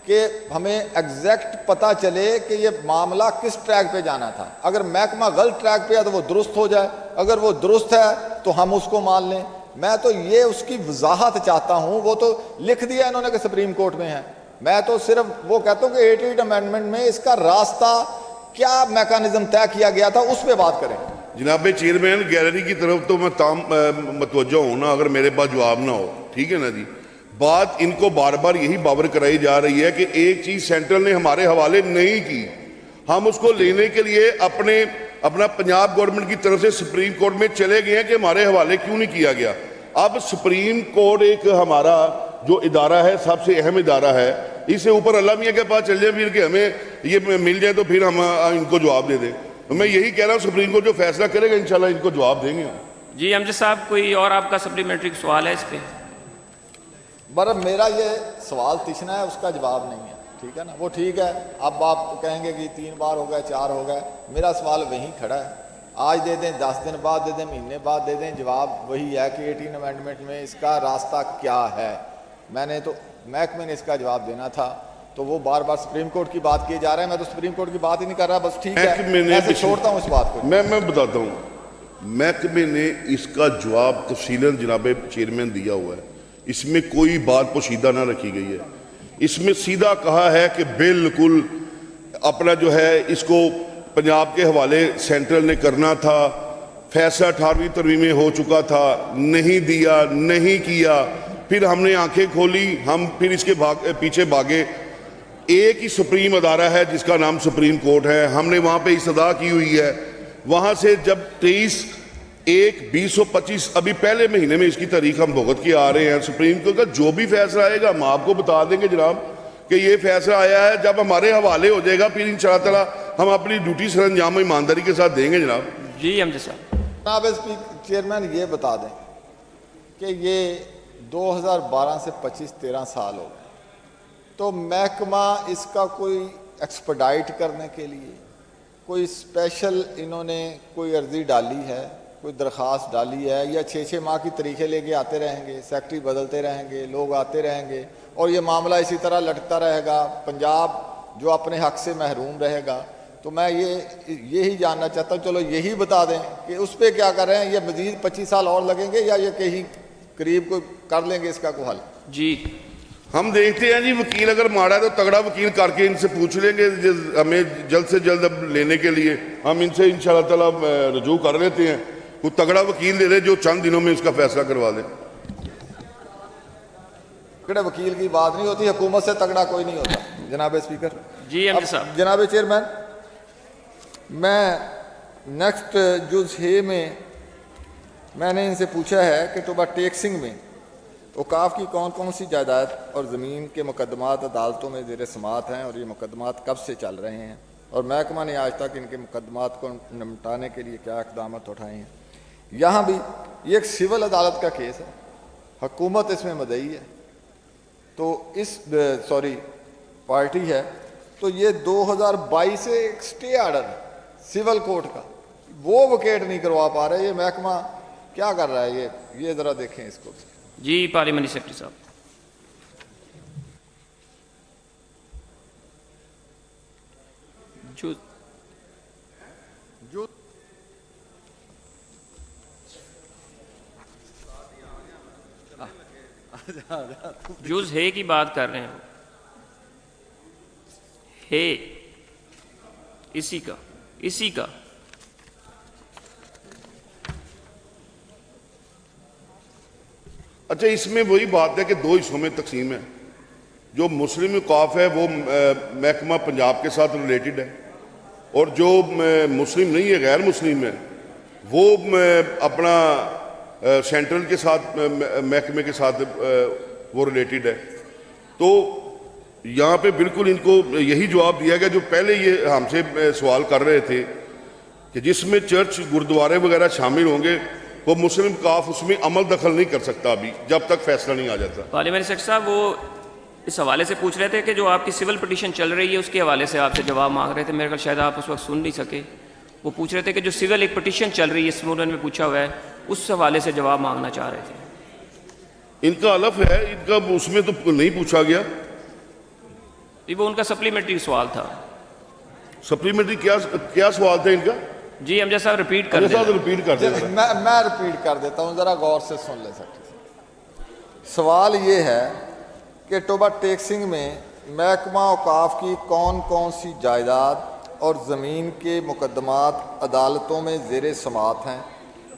کہ ہمیں ایگزیکٹ پتہ چلے کہ یہ معاملہ کس ٹریک پہ جانا تھا. اگر محکمہ غلط ٹریک پہ ہے تو وہ درست ہو جائے, اگر وہ درست ہے تو ہم اس کو مان لیں. میں تو یہ اس کی وضاحت چاہتا ہوں. وہ تو لکھ دیا انہوں نے کہ سپریم کورٹ میں ہے. میں تو صرف وہ کہتا ہوں کہ 88 امینڈمنٹ میں اس کا راستہ کیا میکانزم طے کیا گیا تھا, اس پہ بات کریں. جناب چیئرمین, گیلری کی طرف تو میں متوجہ ہوں نا, اگر میرے پاس جواب نہ ہو, ٹھیک ہے نا جی. بات ان کو بار بار یہی باور کرائی جا رہی ہے کہ ایک چیز سینٹرل نے ہمارے حوالے نہیں کی, ہم اس کو لینے کے لیے اپنا پنجاب گورنمنٹ کی طرف سے سپریم کورٹ میں چلے گئے ہیں کہ ہمارے حوالے کیوں نہیں کیا گیا. اب سپریم کورٹ ایک ہمارا جو ادارہ ہے, سب سے اہم ادارہ ہے, اس سے اوپر اللہ میاں کے پاس چل جائے پھر کہ ہمیں یہ مل جائے تو پھر ہم ان کو جواب دے دیں. میں یہی کہہ رہا ہوں سپریم کورٹ جو فیصلہ کرے گا انشاءاللہ ان کو جواب دیں گے. جی امجد صاحب, کوئی اور آپ کا سپلیمنٹری سوال ہے اس پہ؟ برا میرا یہ سوال تشنا ہے, اس کا جواب نہیں ہے, ٹھیک ہے نا. وہ ٹھیک ہے, اب آپ کہیں گے کہ 3 بار ہو گئے 4 ہو گئے, میرا سوال وہیں کھڑا ہے. آج دے دیں, 10 دن بعد دے دیں, مہینے بعد دے دیں, جواب وہی ہے کہ 18 امینڈمنٹ میں اس کا راستہ کیا ہے. میں نے تو محکمے نے اس کا جواب دینا تھا, تو وہ بار بار سپریم کورٹ کی بات کیے جا رہے ہیں. میں تو سپریم کورٹ کی بات ہی نہیں کر رہا, بس ٹھیک ہے, میں چھوڑتا ہوں اس بات کو. میں بتاتا ہوں, محکمے نے اس کا جواب تفصیلاً جناب چیئرمین دیا ہوا ہے, اس میں کوئی بات پوشیدہ نہ رکھی گئی ہے. اس میں سیدھا کہا ہے کہ بالکل اپنا جو ہے اس کو پنجاب کے حوالے سینٹرل نے کرنا تھا. فیصلہ 18ویں ترمیم میں ہو چکا تھا, نہیں دیا, نہیں کیا. پھر ہم نے آنکھیں کھولی, ہم پھر اس کے پیچھے بھاگے. ایک ہی سپریم ادارہ ہے جس کا نام سپریم کورٹ ہے, ہم نے وہاں پہ استدعا کی ہوئی ہے. وہاں سے جب 23/1/2025 ابھی پہلے مہینے میں اس کی تاریخ ہم بھگت کے آ رہے ہیں, سپریم کورٹ کا جو بھی فیصلہ آئے گا ہم آپ کو بتا دیں گے جناب کہ یہ فیصلہ آیا ہے. جب ہمارے حوالے ہو جائے گا پھر انشاءاللہ تعالی ہم اپنی ڈیوٹی سر انجام ایمانداری کے ساتھ دیں گے جناب. جی امجد صاحب. جناب چیئرمین یہ بتا دیں کہ یہ 2012 سے 25-13 سال ہو گئے, تو محکمہ اس کا کوئی ایکسپیڈائٹ کرنے کے لیے کوئی اسپیشل انہوں نے کوئی عرضی ڈالی ہے, کوئی درخواست ڈالی ہے, یا 6 ماہ کی طریقے لے کے آتے رہیں گے, سیکٹری بدلتے رہیں گے, لوگ آتے رہیں گے اور یہ معاملہ اسی طرح لٹکتا رہے گا, پنجاب جو اپنے حق سے محروم رہے گا؟ تو میں یہی جاننا چاہتا ہوں, چلو یہی بتا دیں کہ اس پہ کیا کر رہے ہیں. یہ مزید 25 سال اور لگیں گے یا یہ کہیں قریب کوئی کر لیں گے اس کا کوئی حل؟ جی ہم دیکھتے ہیں جی, وکیل اگر ماڑا ہے تو تگڑا وکیل کر کے ان سے پوچھ لیں گے, ہمیں جلد سے جلد اب لینے کے لیے ہم ان سے انشاءاللہ تعالی رجوع کر لیتے ہیں. کوئی تگڑا وکیل دے دے جو چند دنوں میں اس کا فیصلہ کروا دے. تگڑے وکیل کی بات نہیں ہوتی, حکومت سے تگڑا کوئی نہیں ہوتا. جناب اسپیکر. جی امجد صاحب. جناب چیئرمین, میں نیکسٹ جز ہے میں نے ان سے پوچھا ہے کہ ٹوبا ٹیکسنگ میں اوقاف کی کون کون سی جائیداد اور زمین کے مقدمات عدالتوں میں زیر سماعت ہیں, اور یہ مقدمات کب سے چل رہے ہیں, اور محکمہ نے آج تک ان کے مقدمات کو نمٹانے کے لیے کیا اقدامات اٹھائے ہیں. یہاں بھی یہ ایک سول عدالت کا کیس ہے, حکومت اس میں مدعی ہے, تو پارٹی ہے, تو یہ 2022 سے ایک سٹے آرڈر ہے سول کورٹ کا, وہ وکیٹ نہیں کروا پا رہے. یہ محکمہ کیا کر رہا ہے, یہ ذرا دیکھیں اس کو. جی پارلیمنٹری سیکرٹری صاحب. جز ہے کی بات کر رہے ہیں, ہے اسی کا اچھا, اس میں وہی بات ہے کہ 2 حصوں میں تقسیم ہے. جو مسلم اوقاف ہے وہ محکمہ پنجاب کے ساتھ ریلیٹڈ ہے, اور جو مسلم نہیں ہے, غیر مسلم ہے, وہ اپنا سینٹرل کے ساتھ محکمے کے ساتھ وہ ریلیٹڈ ہے. تو یہاں پہ بالکل ان کو یہی جواب دیا گیا جو پہلے یہ ہم سے سوال کر رہے تھے کہ جس میں چرچ گردوارے وغیرہ شامل ہوں گے وہ مسلم کاف اس میں عمل دخل نہیں کر سکتا ابھی جب تک فیصلہ نہیں آ جاتا. پارلیمنٹ سیکرٹری صاحب وہ اس حوالے سے پوچھ رہے تھے کہ جو آپ کی سول پٹیشن چل رہی ہے اس کے حوالے سے آپ سے جواب مانگ رہے تھے. میرے خیال شاید آپ اس وقت سن نہیں سکے. وہ پوچھ رہے تھے کہ جو سول ایک پٹیشن چل رہی ہے اسمورن میں پوچھا ہوا ہے, اس حوالے سے جواب مانگنا چاہ رہے تھے. ان کا الف ہے, ان کا اس میں تو نہیں پوچھا گیا. جی وہ ان کا سپلیمنٹری سوال تھا. سپلیمنٹری کیا سوال تھا ان کا؟ جی امجد صاحب ریپیٹ کر دیں. ریپیٹ کر دیں. میں ریپیٹ کر دیتا ہوں, ذرا غور سے سن لیں سکتے. سوال یہ ہے کہ ٹوبہ ٹیکسنگ میں محکمہ اوقاف کی کون کون سی جائیداد اور زمین کے مقدمات عدالتوں میں زیر سماعت ہیں,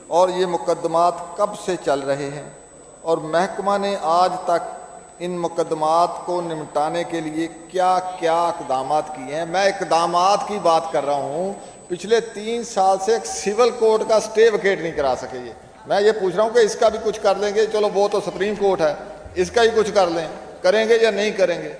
اور یہ مقدمات کب سے چل رہے ہیں, اور محکمہ نے آج تک ان مقدمات کو نمٹانے کے لیے کیا کیا اقدامات کیے ہیں. میں اقدامات کی بات کر رہا ہوں. پچھلے 3 سال سے ایک سول کورٹ کا سٹے ویکیٹ نہیں کرا سکے. میں یہ پوچھ رہا ہوں کہ اس کا بھی کچھ کر لیں گے. چلو وہ تو سپریم کورٹ ہے, اس کا ہی کچھ کر لیں, کریں گے یا نہیں کریں گے؟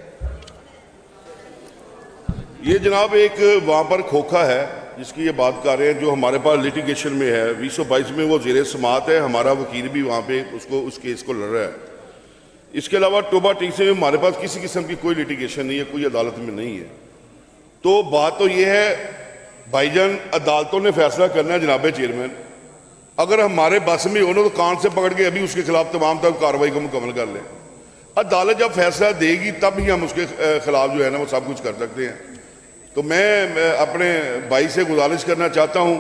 یہ جناب ایک وہاں پر کھوکھا ہے جس کی یہ بات کر رہے ہیں, جو ہمارے پاس لیٹیگیشن میں ہے. 2022 میں وہ زیر سماعت ہے. ہمارا وکیل بھی وہاں پہ اس کیس کو لڑ رہا ہے. اس کے علاوہ ٹوبہ ٹیکسنگ میں ہمارے پاس کسی قسم کی کوئی لیٹیگیشن نہیں ہے, کوئی عدالت میں نہیں ہے. تو بات تو یہ ہے بھائی جان, عدالتوں نے فیصلہ کرنا ہے جناب چیئرمین. اگر ہمارے بس میں ہو نا تو کان سے پکڑ کے ابھی اس کے خلاف تمام تر کارروائی کو مکمل کر لیں. عدالت جب فیصلہ دے گی تب ہی ہم اس کے خلاف جو ہے نا وہ سب کچھ کر سکتے ہیں. تو میں اپنے بھائی سے گزارش کرنا چاہتا ہوں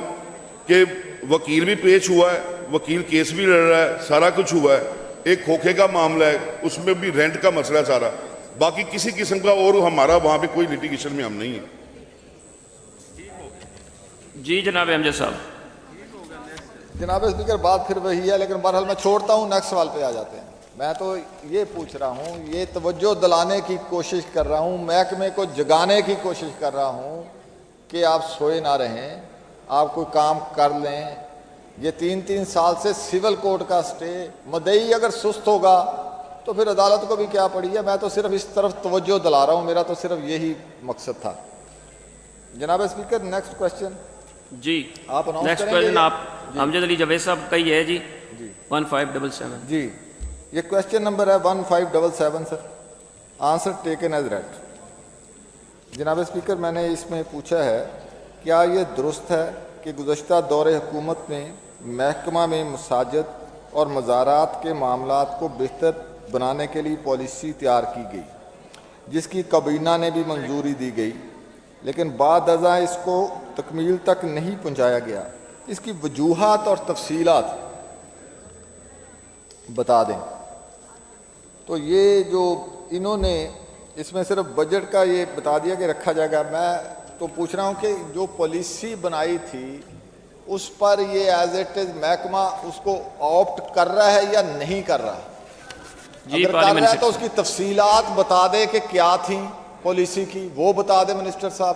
کہ وکیل بھی پیش ہوا ہے, وکیل کیس بھی لڑ رہا ہے, سارا کچھ ہوا ہے. ایک کھوکھے کا معاملہ ہے, اس میں بھی رینٹ کا مسئلہ ہے سارا. باقی کسی قسم کا اور ہمارا وہاں پہ کوئی لیٹیگیشن میں ہم نہیں ہیں. جی جناب امجد صاحب. جناب اسپیکر بات پھر وہی ہے, لیکن بہرحال میں چھوڑتا ہوں, نیکسٹ سوال پہ آ جاتے ہیں. میں تو یہ پوچھ رہا ہوں, یہ توجہ دلانے کی کوشش کر رہا ہوں, محکمے کو جگانے کی کوشش کر رہا ہوں کہ آپ سوئے نہ رہیں, آپ کوئی کام کر لیں. یہ 3 سال سے سول کورٹ کا سٹے, مدعی اگر سست ہوگا تو پھر عدالت کو بھی کیا پڑی ہے. میں تو صرف اس طرف توجہ دلا رہا ہوں, میرا تو صرف یہی مقصد تھا. جناب اسپیکر نیکسٹ کوشچن. جی آپ نیکسٹ کوشچن آپ امجد علی جاوید صاحب کا ہی ہے. جی 1577. جی یہ کوشچن نمبر ہے 1577 sir. Answer taken as read. جناب اسپیکر میں نے اس میں پوچھا ہے کیا یہ درست ہے کہ گزشتہ دور حکومت میں محکمہ میں مساجد اور مزارات کے معاملات کو بہتر بنانے کے لیے پالیسی تیار کی گئی جس کی کابینہ نے بھی منظوری دی گئی, لیکن بعد ازاں اس کو تکمیل تک نہیں پہنچایا گیا. اس کی وجوہات اور تفصیلات بتا دیں. تو یہ جو انہوں نے اس میں صرف بجٹ کا یہ بتا دیا کہ رکھا جائے گا. میں تو پوچھ رہا ہوں کہ جو پالیسی بنائی تھی اس پر یہ ایز اٹ از محکمہ اس کو آپٹ کر رہا ہے یا نہیں کر رہا؟ اگر کر رہا ہے تو اس کی تفصیلات بتا دے کہ کیا تھیں پالیسی کی, وہ بتا دیں منسٹر صاحب.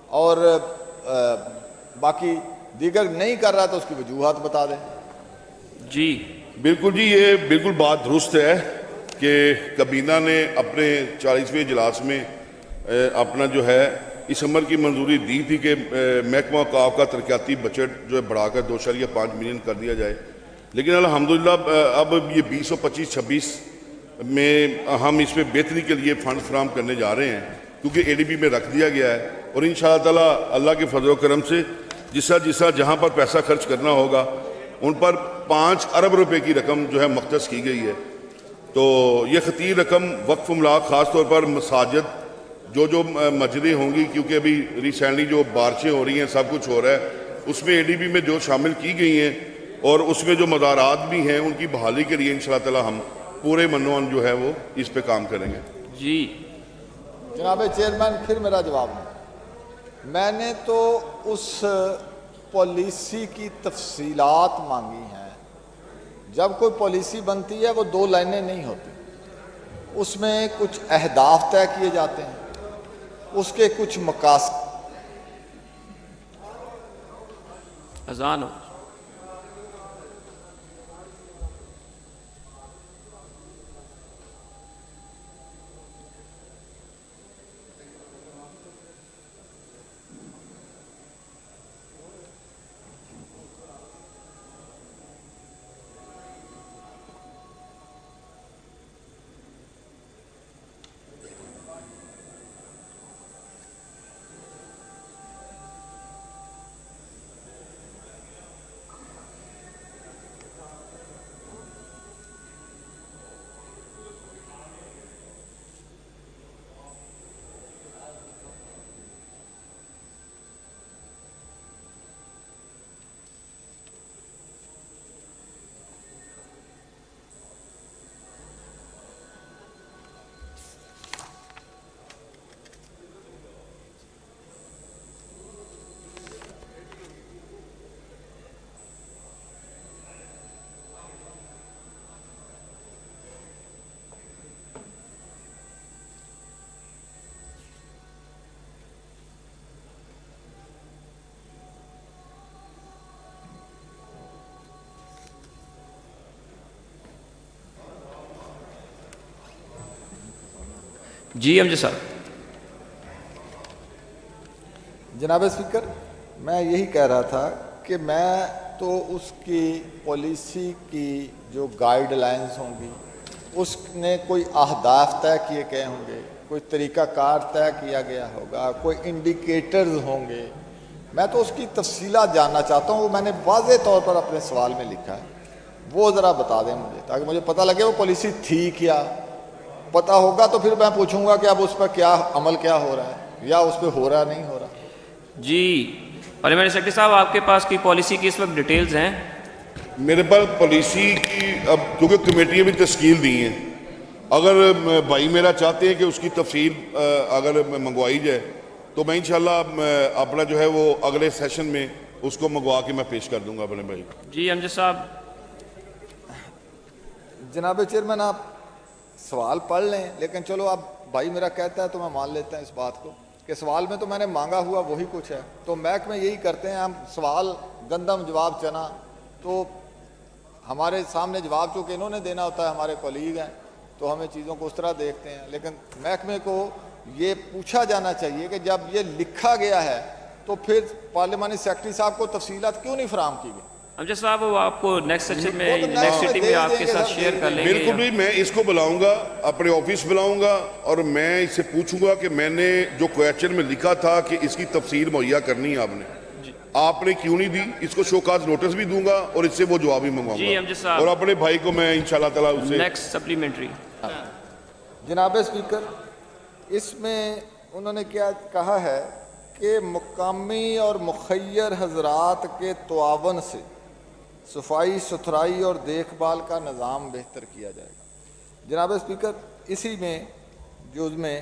اور باقی دیگر نہیں کر رہا تو اس کی وجوہات بتا دیں. جی بالکل جی, یہ بالکل بات درست ہے کہ کابینہ نے اپنے 40ویں اجلاس میں اپنا جو ہے اس عمر کی منظوری دی تھی کہ محکمہ اوقاف کا ترقیاتی بجٹ جو ہے بڑھا کر 2.5 ملین کر دیا جائے. لیکن الحمدللہ اب یہ 20 اور 25-26 میں ہم اس میں بہتری کے لیے فنڈ فراہم کرنے جا رہے ہیں, کیونکہ ADB میں رکھ دیا گیا ہے. اور انشاءاللہ تعالیٰ اللہ کے فضل و کرم سے جسا جہاں پر پیسہ خرچ کرنا ہوگا ان پر 5 ارب روپے کی رقم جو ہے مختص کی گئی ہے. تو یہ خطیر رقم وقف املاک خاص طور پر مساجد جو مسجدیں ہوں گی, کیونکہ ابھی ریسنٹلی جو بارشیں ہو رہی ہیں, سب کچھ ہو رہا ہے, اس میں ADB میں جو شامل کی گئی ہیں اور اس میں جو مزارات بھی ہیں ان کی بحالی کے لیے انشاءاللہ تعالیٰ ہم پورے منوان جو ہے وہ اس پہ کام کریں گے. جی جناب چیئرمین پھر میرا جواب ہے. میں نے تو اس پالیسی کی تفصیلات مانگی ہیں. جب کوئی پالیسی بنتی ہے وہ 2 لائنیں نہیں ہوتی, اس میں کچھ اہداف طے کیے جاتے ہیں, اس کے کچھ مقاصد. اذان ہو. جی امجد صاحب. جناب اسپیکر، میں یہی کہہ رہا تھا کہ میں تو اس کی پالیسی کی جو گائیڈ لائنز ہوں گی، اس نے کوئی اہداف طے کیے گئے ہوں گے، کوئی طریقہ کار طے کیا گیا ہوگا، کوئی انڈیکیٹرز ہوں گے، میں تو اس کی تفصیلات جاننا چاہتا ہوں. وہ میں نے واضح طور پر اپنے سوال میں لکھا ہے، وہ ذرا بتا دیں مجھے تاکہ مجھے پتہ لگے وہ پالیسی تھی کیا. پتہ ہوگا تو پھر میں پوچھوں گا کہ اب اس پر کیا عمل کیا ہو رہا ہے یا اس پہ ہو رہا نہیں ہو رہا. جی پارلیمنٹ سیکرٹری صاحب، آپ کے پاس کی پالیسی کی اس وقت ڈیٹیلز ہیں؟ میرے پاس پالیسی کی اب کیونکہ کمیٹیاں بھی تشکیل دی ہیں، اگر بھائی میرا چاہتے ہیں کہ اس کی تفصیل اگر منگوائی جائے تو میں انشاءاللہ اپنا جو ہے وہ اگلے سیشن میں اس کو منگوا کے میں پیش کر دوں گا اپنے بھائی. جی امجد صاحب. جناب چیئرمین، آپ سوال پڑھ لیں، لیکن چلو اب بھائی میرا کہتا ہے تو میں مان لیتا ہوں اس بات کو کہ سوال میں تو میں نے مانگا ہوا وہی کچھ ہے. تو محکمے یہی کرتے ہیں، ہم سوال گندم جواب چنا، تو ہمارے سامنے جواب چونکہ انہوں نے دینا ہوتا ہے، ہمارے کولیگ ہیں، تو ہمیں چیزوں کو اس طرح دیکھتے ہیں. لیکن محکمے کو یہ پوچھا جانا چاہیے کہ جب یہ لکھا گیا ہے تو پھر پارلیمانی سیکرٹری صاحب کو تفصیلات کیوں نہیں فراہم کی گئی؟ امجد صاحب وہ آپ کو نیکسٹ سیشن میں نیکسٹ سیٹنگ میں آپ کے ساتھ شیئر کر لیں گے. بالکل بھی، میں اس کو بلاؤں گا، اپنے آفس بلاؤں گا اور میں اس سے پوچھوں گا کہ میں نے جو کویشچن میں لکھا تھا کہ اس کی تفصیل مہیا کرنی ہے آپ نے کیوں نہیں دی، اس کو شوکاز نوٹس بھی دوں گا اور اس سے وہ جواب بھی منگواؤں جی امجد صاحب. اور اپنے بھائی کو میں انشاءاللہ تعالیٰ اسے نیکسٹ سپلیمنٹری. جناب اسپیکر، اس میں انہوں نے کیا کہا ہے کہ مقامی اور مخیر حضرات کے تعاون سے صفائی ستھرائی اور دیکھ بھال کا نظام بہتر کیا جائے گا. جناب اسپیکر، اسی میں جو میں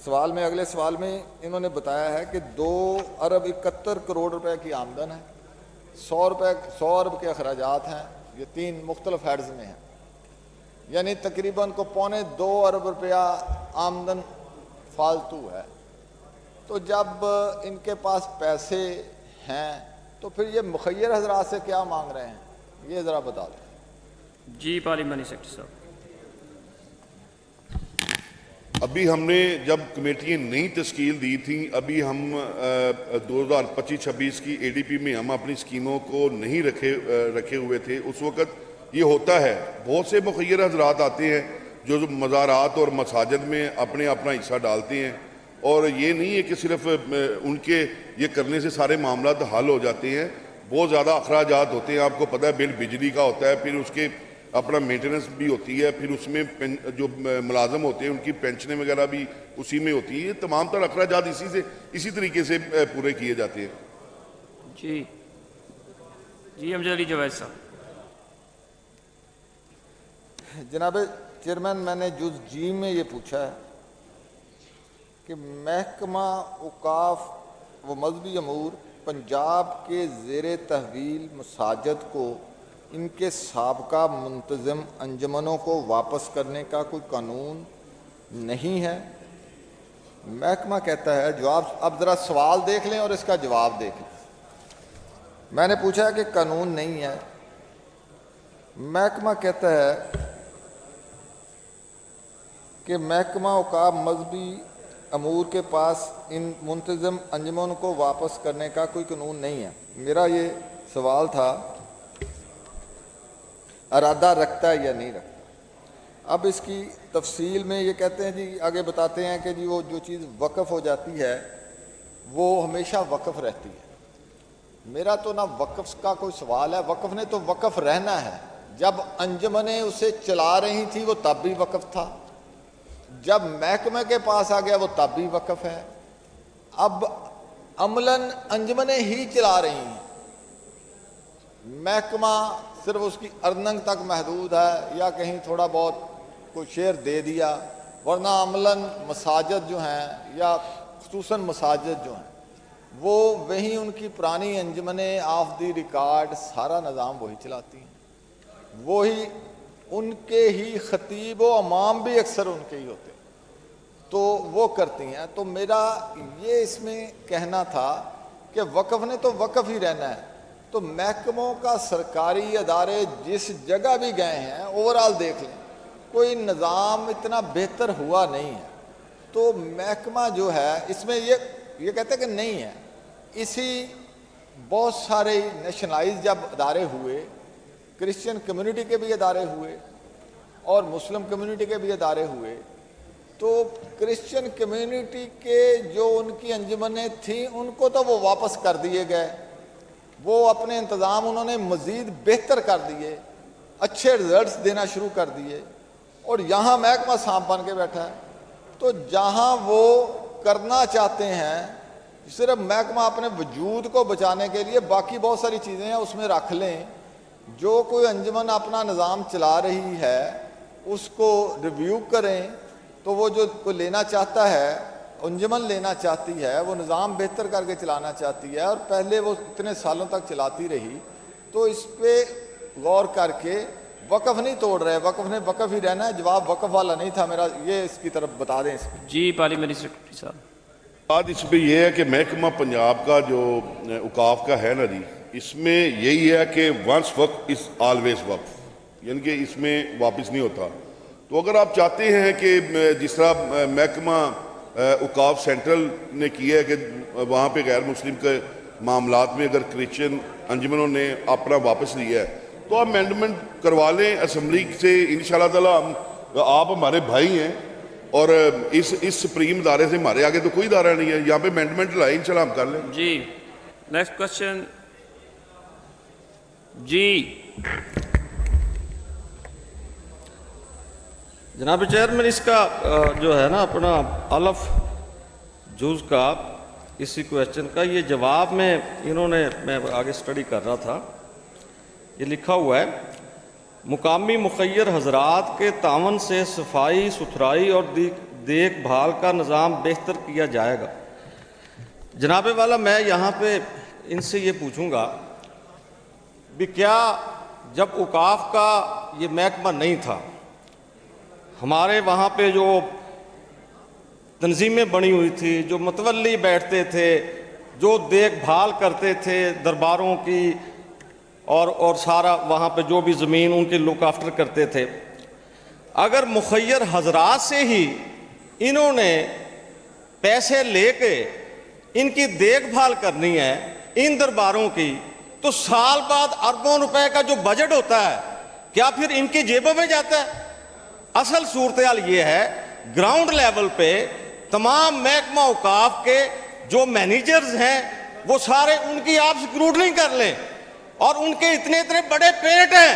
سوال میں اگلے سوال میں انہوں نے بتایا ہے کہ 2 ارب 71 کروڑ روپے کی آمدن ہے، 100 ارب کے اخراجات ہیں، یہ 3 مختلف ہیڈز میں ہیں، یعنی تقریباً کو 1.25 ارب روپیہ آمدن فالتو ہے. تو جب ان کے پاس پیسے ہیں تو پھر یہ مخیر حضرات سے کیا مانگ رہے ہیں، یہ ذرا بتا دیں. جی پارلیمانی سیکرٹری صاحب. ابھی ہم نے جب کمیٹیاں نئی تشکیل دی تھیں، ابھی ہم 2025-26 کی اے ڈی پی میں ہم اپنی سکیموں کو نہیں رکھے ہوئے تھے. اس وقت یہ ہوتا ہے، بہت سے مخیر حضرات آتے ہیں جو مزارات اور مساجد میں اپنا حصہ ڈالتے ہیں، اور یہ نہیں ہے کہ صرف ان کے یہ کرنے سے سارے معاملات حل ہو جاتے ہیں. بہت زیادہ اخراجات ہوتے ہیں، آپ کو پتہ ہے بل بجلی کا ہوتا ہے، پھر اس کے اپنا مینٹیننس بھی ہوتی ہے، پھر اس میں جو ملازم ہوتے ہیں ان کی پینشنیں وغیرہ بھی اسی میں ہوتی ہیں. یہ تمام تر اخراجات اسی طریقے سے پورے کیے جاتے ہیں. جی جی امجد علی جوید صاحب. جناب چیئرمین، میں نے جز جی میں یہ پوچھا ہے کہ محکمہ اوقاف و مذہبی امور پنجاب کے زیر تحویل مساجد کو ان کے سابقہ منتظم انجمنوں کو واپس کرنے کا کوئی قانون نہیں ہے. محکمہ کہتا ہے، جواب اب ذرا سوال دیکھ لیں اور اس کا جواب دیکھ لیں. میں نے پوچھا کہ قانون نہیں ہے. محکمہ کہتا ہے کہ محکمہ اوقاف مذہبی امور کے پاس ان منتظم انجمن کو واپس کرنے کا کوئی قانون نہیں ہے. میرا یہ سوال تھا، ارادہ رکھتا ہے یا نہیں رکھتا. اب اس کی تفصیل میں یہ کہتے ہیں جی، آگے بتاتے ہیں کہ جی وہ جو چیز وقف ہو جاتی ہے وہ ہمیشہ وقف رہتی ہے. میرا تو نہ وقف کا کوئی سوال ہے، وقف نے تو وقف رہنا ہے. جب انجمنیں اسے چلا رہی تھی وہ تب بھی وقف تھا، جب محکمے کے پاس آ گیا وہ تب بھی وقف ہے. اب عملاً انجمنیں ہی چلا رہی ہیں، محکمہ صرف اس کی ارننگ تک محدود ہے یا کہیں تھوڑا بہت کوئی شیئر دے دیا، ورنہ عملاً مساجد جو ہیں یا خصوصاً مساجد جو ہیں وہ وہیں ان کی پرانی انجمنیں آف دی ریکارڈ سارا نظام وہی چلاتی ہیں، وہی ان کے ہی خطیب و امام بھی اکثر ان کے ہی ہوتے ہیں تو وہ کرتی ہیں. تو میرا یہ اس میں کہنا تھا کہ وقف نے تو وقف ہی رہنا ہے. تو محکموں کا سرکاری ادارے جس جگہ بھی گئے ہیں اوورال دیکھ لیں، کوئی نظام اتنا بہتر ہوا نہیں ہے. تو محکمہ جو ہے اس میں یہ کہتے ہیں کہ نہیں ہے. اسی بہت سارے نیشنلائز جب ادارے ہوئے، کرسچن کمیونٹی کے بھی ادارے ہوئے اور مسلم کمیونٹی کے بھی ادارے ہوئے، تو کرسچن کمیونٹی کے جو ان کی انجمنیں تھیں ان کو تو وہ واپس کر دیے گئے، وہ اپنے انتظام انہوں نے مزید بہتر کر دیے، اچھے رزلٹس دینا شروع کر دیے، اور یہاں محکمہ سانپ بن کے بیٹھا ہے. تو جہاں وہ کرنا چاہتے ہیں صرف محکمہ اپنے وجود کو بچانے کے لیے، باقی بہت ساری چیزیں ہیں اس میں رکھ لیں. جو کوئی انجمن اپنا نظام چلا رہی ہے اس کو ریویو کریں، تو وہ جو کوئی لینا چاہتا ہے، انجمن لینا چاہتی ہے، وہ نظام بہتر کر کے چلانا چاہتی ہے اور پہلے وہ اتنے سالوں تک چلاتی رہی، تو اس پہ غور کر کے وقف نہیں توڑ رہے. وقف نے وقف ہی رہنا ہے. جواب وقف والا نہیں تھا میرا، یہ اس کی طرف بتا دیں. جی پارلیمنٹری سیکرٹری صاحب. بات اس میں یہ ہے کہ محکمہ پنجاب کا جو اوقاف کا ہے نا جی، اس میں یہی ہے کہ ونس وقف از آلویز وقف، یعنی کہ اس میں واپس نہیں ہوتا. تو اگر آپ چاہتے ہیں کہ جس طرح محکمہ اوقاف سینٹرل نے کیا ہے کہ وہاں پہ غیر مسلم کے معاملات میں اگر کرسچن انجمنوں نے اپنا واپس لیا ہے تو آپ امینڈمنٹ کروا لیں اسمبلی سے. انشاءاللہ تعالی آپ ہمارے بھائی ہیں اور اس سپریم ادارے سے ہمارے آگے تو کوئی ادارہ نہیں ہے. یہاں پہ امینڈمنٹ لائیں، انشاءاللہ ہم کر لیں. جی نیکسٹ کوشچن. جی جناب چیئرمین، اس کا جو ہے نا اپنا الف جز کا اسی کویسچن کا یہ جواب میں انہوں نے، میں آگے سٹڈی کر رہا تھا، یہ لکھا ہوا ہے مقامی مخیر حضرات کے تعاون سے صفائی ستھرائی اور دیکھ بھال کا نظام بہتر کیا جائے گا. جناب والا میں یہاں پہ ان سے یہ پوچھوں گا بھی کیا جب اوقاف کا یہ محکمہ نہیں تھا، ہمارے وہاں پہ جو تنظیمیں بنی ہوئی تھی، جو متولی بیٹھتے تھے، جو دیکھ بھال کرتے تھے درباروں کی اور سارا وہاں پہ جو بھی زمین ان کے لک آفٹر کرتے تھے، اگر مخیر حضرات سے ہی انہوں نے پیسے لے کے ان کی دیکھ بھال کرنی ہے ان درباروں کی، تو سال بعد اربوں روپے کا جو بجٹ ہوتا ہے کیا پھر ان کی جیبوں میں جاتا ہے؟ اصل صورتحال یہ ہے گراؤنڈ لیول پہ تمام محکمہ اوقاف کے جو مینیجرز ہیں وہ سارے ان کی آپ اسکروٹنی کر لیں. اور ان کے اتنے بڑے پیٹ ہیں.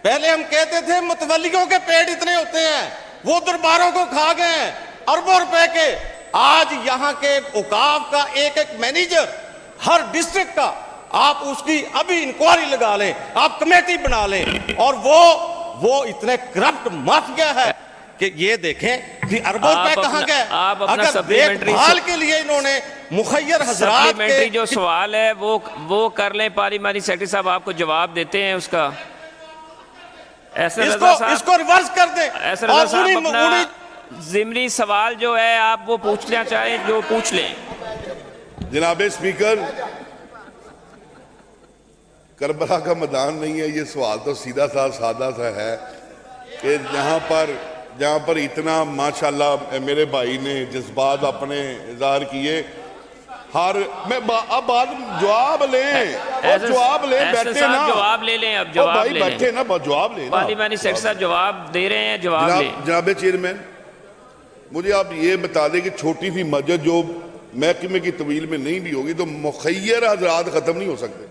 پہلے ہم کہتے تھے متولیوں کے پیٹ اتنے ہوتے ہیں، وہ درباروں کو کھا گئے ہیں اربوں روپے کے. آج یہاں کے اوقاف کا ایک مینیجر ہر ڈسٹرکٹ کا، آپ اس کی ابھی انکوائری لگا لیں، آپ کمیٹی بنا لیں، اور وہ اتنے کرپٹ مافیا ہے کہ یہ دیکھیں کہ اربوں روپے کہاں گئے. اگر دیکھ بھال کے لیے انہوں نے مخیر حضرات کے جو سوال ہے وہ کر لیں. پارلیمانی سیکرٹری صاحب آپ کو جواب دیتے ہیں اس کا. اس کو ریورس کر دیں. ایسے رضا صاحب اپنا ضمنی سوال جو ہے آپ وہ پوچھنا چاہیں جو پوچھ لیں. جناب اسپیکر، کربلا کا میدان نہیں ہے. یہ سوال تو سیدھا سا سادہ سا ہے کہ جہاں پر اتنا ماشاءاللہ میرے بھائی نے جذبات اپنے اظہار کیے، اب بات جواب لیں، جواب لیں، بیٹھے نا، جواب لے لیں. اب جواب لے لیں، بیٹھے نا، جواب لیں. پارلیمانی سیکرٹری صاحب جواب دے رہے ہیں، جواب لیں. جناب چیئرمین، مجھے آپ یہ بتا دیں کہ چھوٹی سی مسجد جو محکمے کی طویل میں نہیں بھی ہوگی تو مخیر حضرات ختم نہیں ہو سکتے.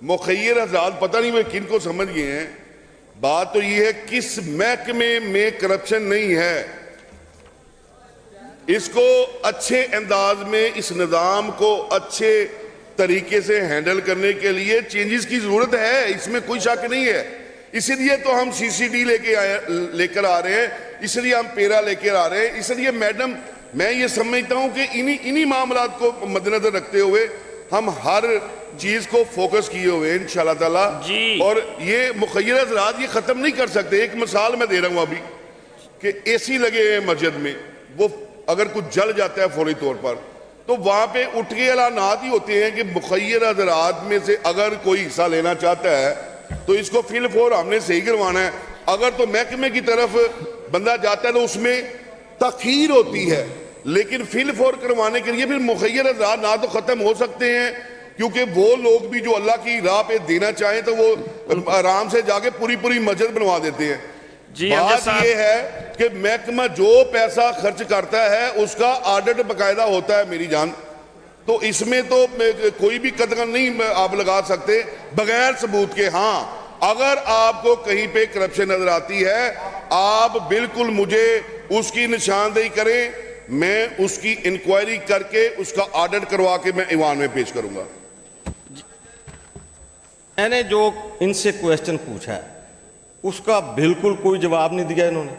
مخیر حضرات پتہ نہیں وہ کن کو سمجھ گئے ہیں. بات تو یہ ہے کس محکمے میں کرپشن نہیں ہے. اس کو اچھے انداز میں اس نظام کو اچھے طریقے سے ہینڈل کرنے کے لیے چینجز کی ضرورت ہے، اس میں کوئی شک نہیں ہے. اسی لیے تو ہم سی سی ڈی لے کر آ رہے ہیں، اس لیے ہم پیرا لے کر آ رہے ہیں. اس لیے میڈم میں یہ سمجھتا ہوں کہ انہی معاملات کو مد نظر رکھتے ہوئے ہم ہر چیز کو فوکس کیے ہوئے ہیں انشاءاللہ تعالی. اور یہ مخیر حضرات یہ ختم نہیں کر سکتے. ایک مثال میں دے رہا ہوں ابھی کہ اے سی لگے ہیں مسجد میں، وہ اگر کچھ جل جاتا ہے فوری طور پر تو وہاں پہ اٹھ کے اعلانات ہی ہوتے ہیں کہ مخیر حضرات میں سے اگر کوئی حصہ لینا چاہتا ہے تو اس کو فی الفور ہم نے صحیح کروانا ہے. اگر تو محکمے کی طرف بندہ جاتا ہے تو اس میں تاخیر ہوتی ہے، لیکن فی الفور کروانے کے لیے پھر مخیر حضرات نہ تو ختم ہو سکتے ہیں، کیونکہ وہ لوگ بھی جو اللہ کی راہ پہ دینا چاہیں تو وہ آرام سے جا کے پوری مسجد بنوا دیتے ہیں۔ بات یہ ہے کہ محکمہ جو پیسہ خرچ کرتا ہے اس کا آڈٹ باقاعدہ ہوتا ہے میری جان، تو اس میں تو کوئی بھی قدغن نہیں آپ لگا سکتے بغیر ثبوت کے۔ ہاں اگر آپ کو کہیں پہ کرپشن نظر آتی ہے آپ بالکل مجھے اس کی نشاندہی کریں، میں اس کی انکوائری کر کے اس کا آڈٹ کروا کے میں ایوان میں پیش کروں گا۔ میں نے جو ان سے کویسچن پوچھا ہے اس کا بالکل کوئی جواب نہیں دیا انہوں نے۔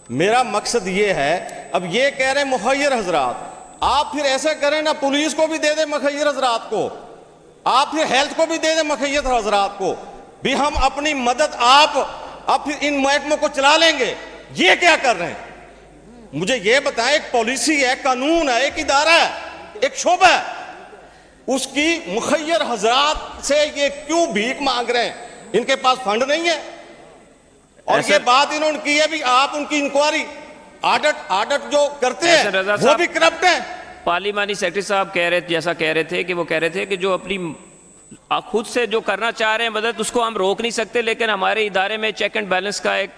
میرا مقصد یہ ہے، اب یہ کہہ رہے ہیں مخیر حضرات، آپ پھر ایسا کریں نا، پولیس کو بھی دے دیں مخیر حضرات کو، آپ پھر ہیلتھ کو بھی دے دیں مخیر حضرات کو بھی، ہم اپنی مدد آپ اب پھر ان محکموں کو چلا لیں گے۔ یہ کیا کر رہے ہیں؟ مجھے یہ بتائیں، ایک پالیسی ہے، قانون ہے، ایک ادارہ ہے، ایک شعبہ ہے، اس کی مخیر حضرات سے یہ کیوں بھیک مانگ رہے ہیں؟ ان کے پاس فنڈ نہیں ہے؟ اور یہ بات انہوں نے کی ہے بھی آپ ان کی انکوائری آڈٹ جو کرتے ہیں وہ بھی کرپٹ ہیں۔ پارلیمانی سیکرٹری صاحب کہہ رہے جیسا کہہ رہے تھے کہ وہ کہہ رہے تھے کہ جو اپنی خود سے جو کرنا چاہ رہے ہیں مدد اس کو ہم روک نہیں سکتے، لیکن ہمارے ادارے میں چیک اینڈ بیلنس کا ایک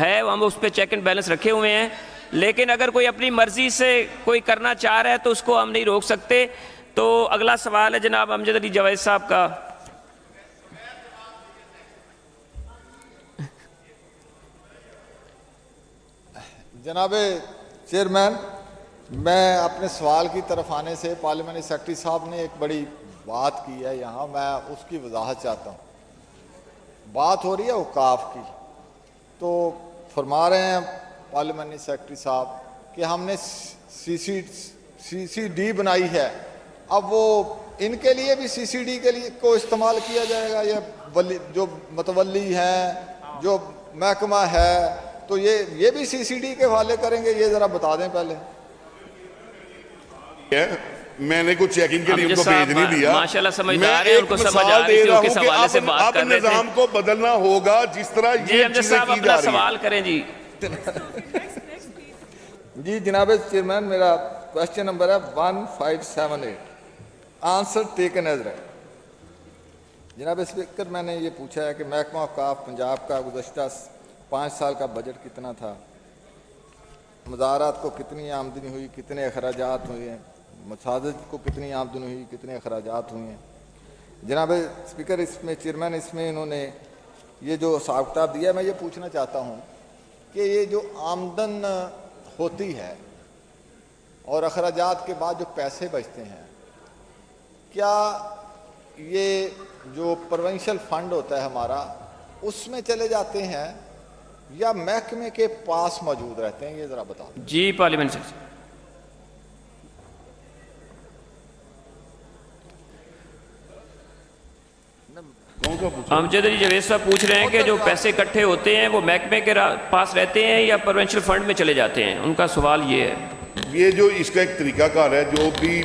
ہے، ہم اس پہ چیک اینڈ بیلنس رکھے ہوئے ہیں، لیکن اگر کوئی اپنی مرضی سے کوئی کرنا چاہ رہا ہے تو اس کو ہم نہیں روک سکتے۔ تو اگلا سوال ہے جناب امجد علی جاوید صاحب کا۔ جناب چیئرمین، میں اپنے سوال کی طرف آنے سے پارلیمانی سیکرٹری صاحب نے ایک بڑی بات کی ہے یہاں، میں اس کی وضاحت چاہتا ہوں۔ بات ہو رہی ہے اوقاف کی، تو فرما رہے ہیں پارلیمانی سیکرٹری صاحب کہ ہم نے سی سی ڈی بنائی ہے، اب وہ ان کے لیے بھی سی سی ڈی کے لیے کو استعمال کیا جائے گا، یا جو متولی ہیں جو محکمہ ہے تو یہ بھی سی سی ڈی کے حوالے کریں گے؟ یہ ذرا بتا دیں پہلے۔ میں نے کچھ چیکنگ کے لیے ان کو بھیج نہیں دیا، ماشاءاللہ سمجھدار ہیں، ان کو سمجھ آ رہی تھی، ان کے سوالے سے بات کر رہے تھے۔ اب نظام کو بدلنا ہوگا جس طرح یہ چیزیں کی جا رہی ہیں۔ سوال کریں جی۔ جی جناب چیئرمین، میرا کویسچن نمبر ہے 1578، آنسر ٹیکن ایز ریڈ۔ جناب اسپیکر، میں نے یہ پوچھا ہے کہ محکمہ اوقاف پنجاب کا گزشتہ 5 سال کا بجٹ کتنا تھا، مزارات کو کتنی آمدنی ہوئی، کتنے اخراجات ہوئے ہیں، مساجد کو کتنی آمدنی ہوئی، کتنے اخراجات ہوئے ہیں۔ جناب اسپیکر، اس میں چیئرمین اس میں انہوں نے یہ جو حساب کتاب دیا ہے، میں یہ پوچھنا چاہتا ہوں کہ یہ جو آمدن ہوتی ہے اور اخراجات کے بعد جو پیسے بچتے ہیں، کیا یہ جو پروونشل فنڈ ہوتا ہے ہمارا اس میں چلے جاتے ہیں یا محکمے کے پاس موجود رہتے ہیں؟ یہ ذرا بتا دیں۔ جی پارلیمنٹ سے امجد علی جاوید صاحب پوچھ رہے ہیں کہ جو پیسے اکٹھے ہوتے ہیں وہ محکمے کے پاس رہتے ہیں یا پروونشل فنڈ میں چلے جاتے ہیں؟ ان کا سوال یہ ہے۔ یہ جو اس کا ایک طریقہ کار ہے، جو بھی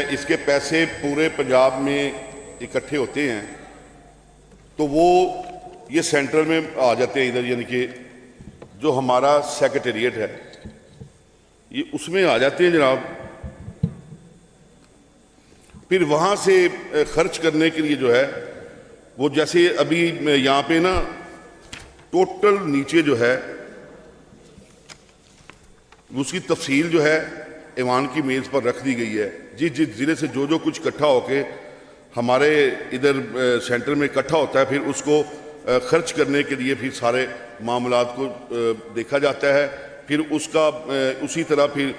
اس کے پیسے پورے پنجاب میں اکٹھے ہوتے ہیں تو وہ یہ سینٹرل میں آ جاتے ہیں ادھر، یعنی کہ جو ہمارا سیکریٹریٹ ہے یہ اس میں آ جاتے ہیں جناب، پھر وہاں سے خرچ کرنے کے لیے جو ہے وہ جیسے ابھی یہاں پہ نا ٹوٹل نیچے جو ہے اس کی تفصیل جو ہے ایوان کی میز پر رکھ دی گئی ہے، جس ضلع سے جو کچھ اکٹھا ہو کے ہمارے ادھر سینٹر میں اکٹھا ہوتا ہے، پھر اس کو خرچ کرنے کے لیے پھر سارے معاملات کو دیکھا جاتا ہے، پھر اس کا اسی طرح پھر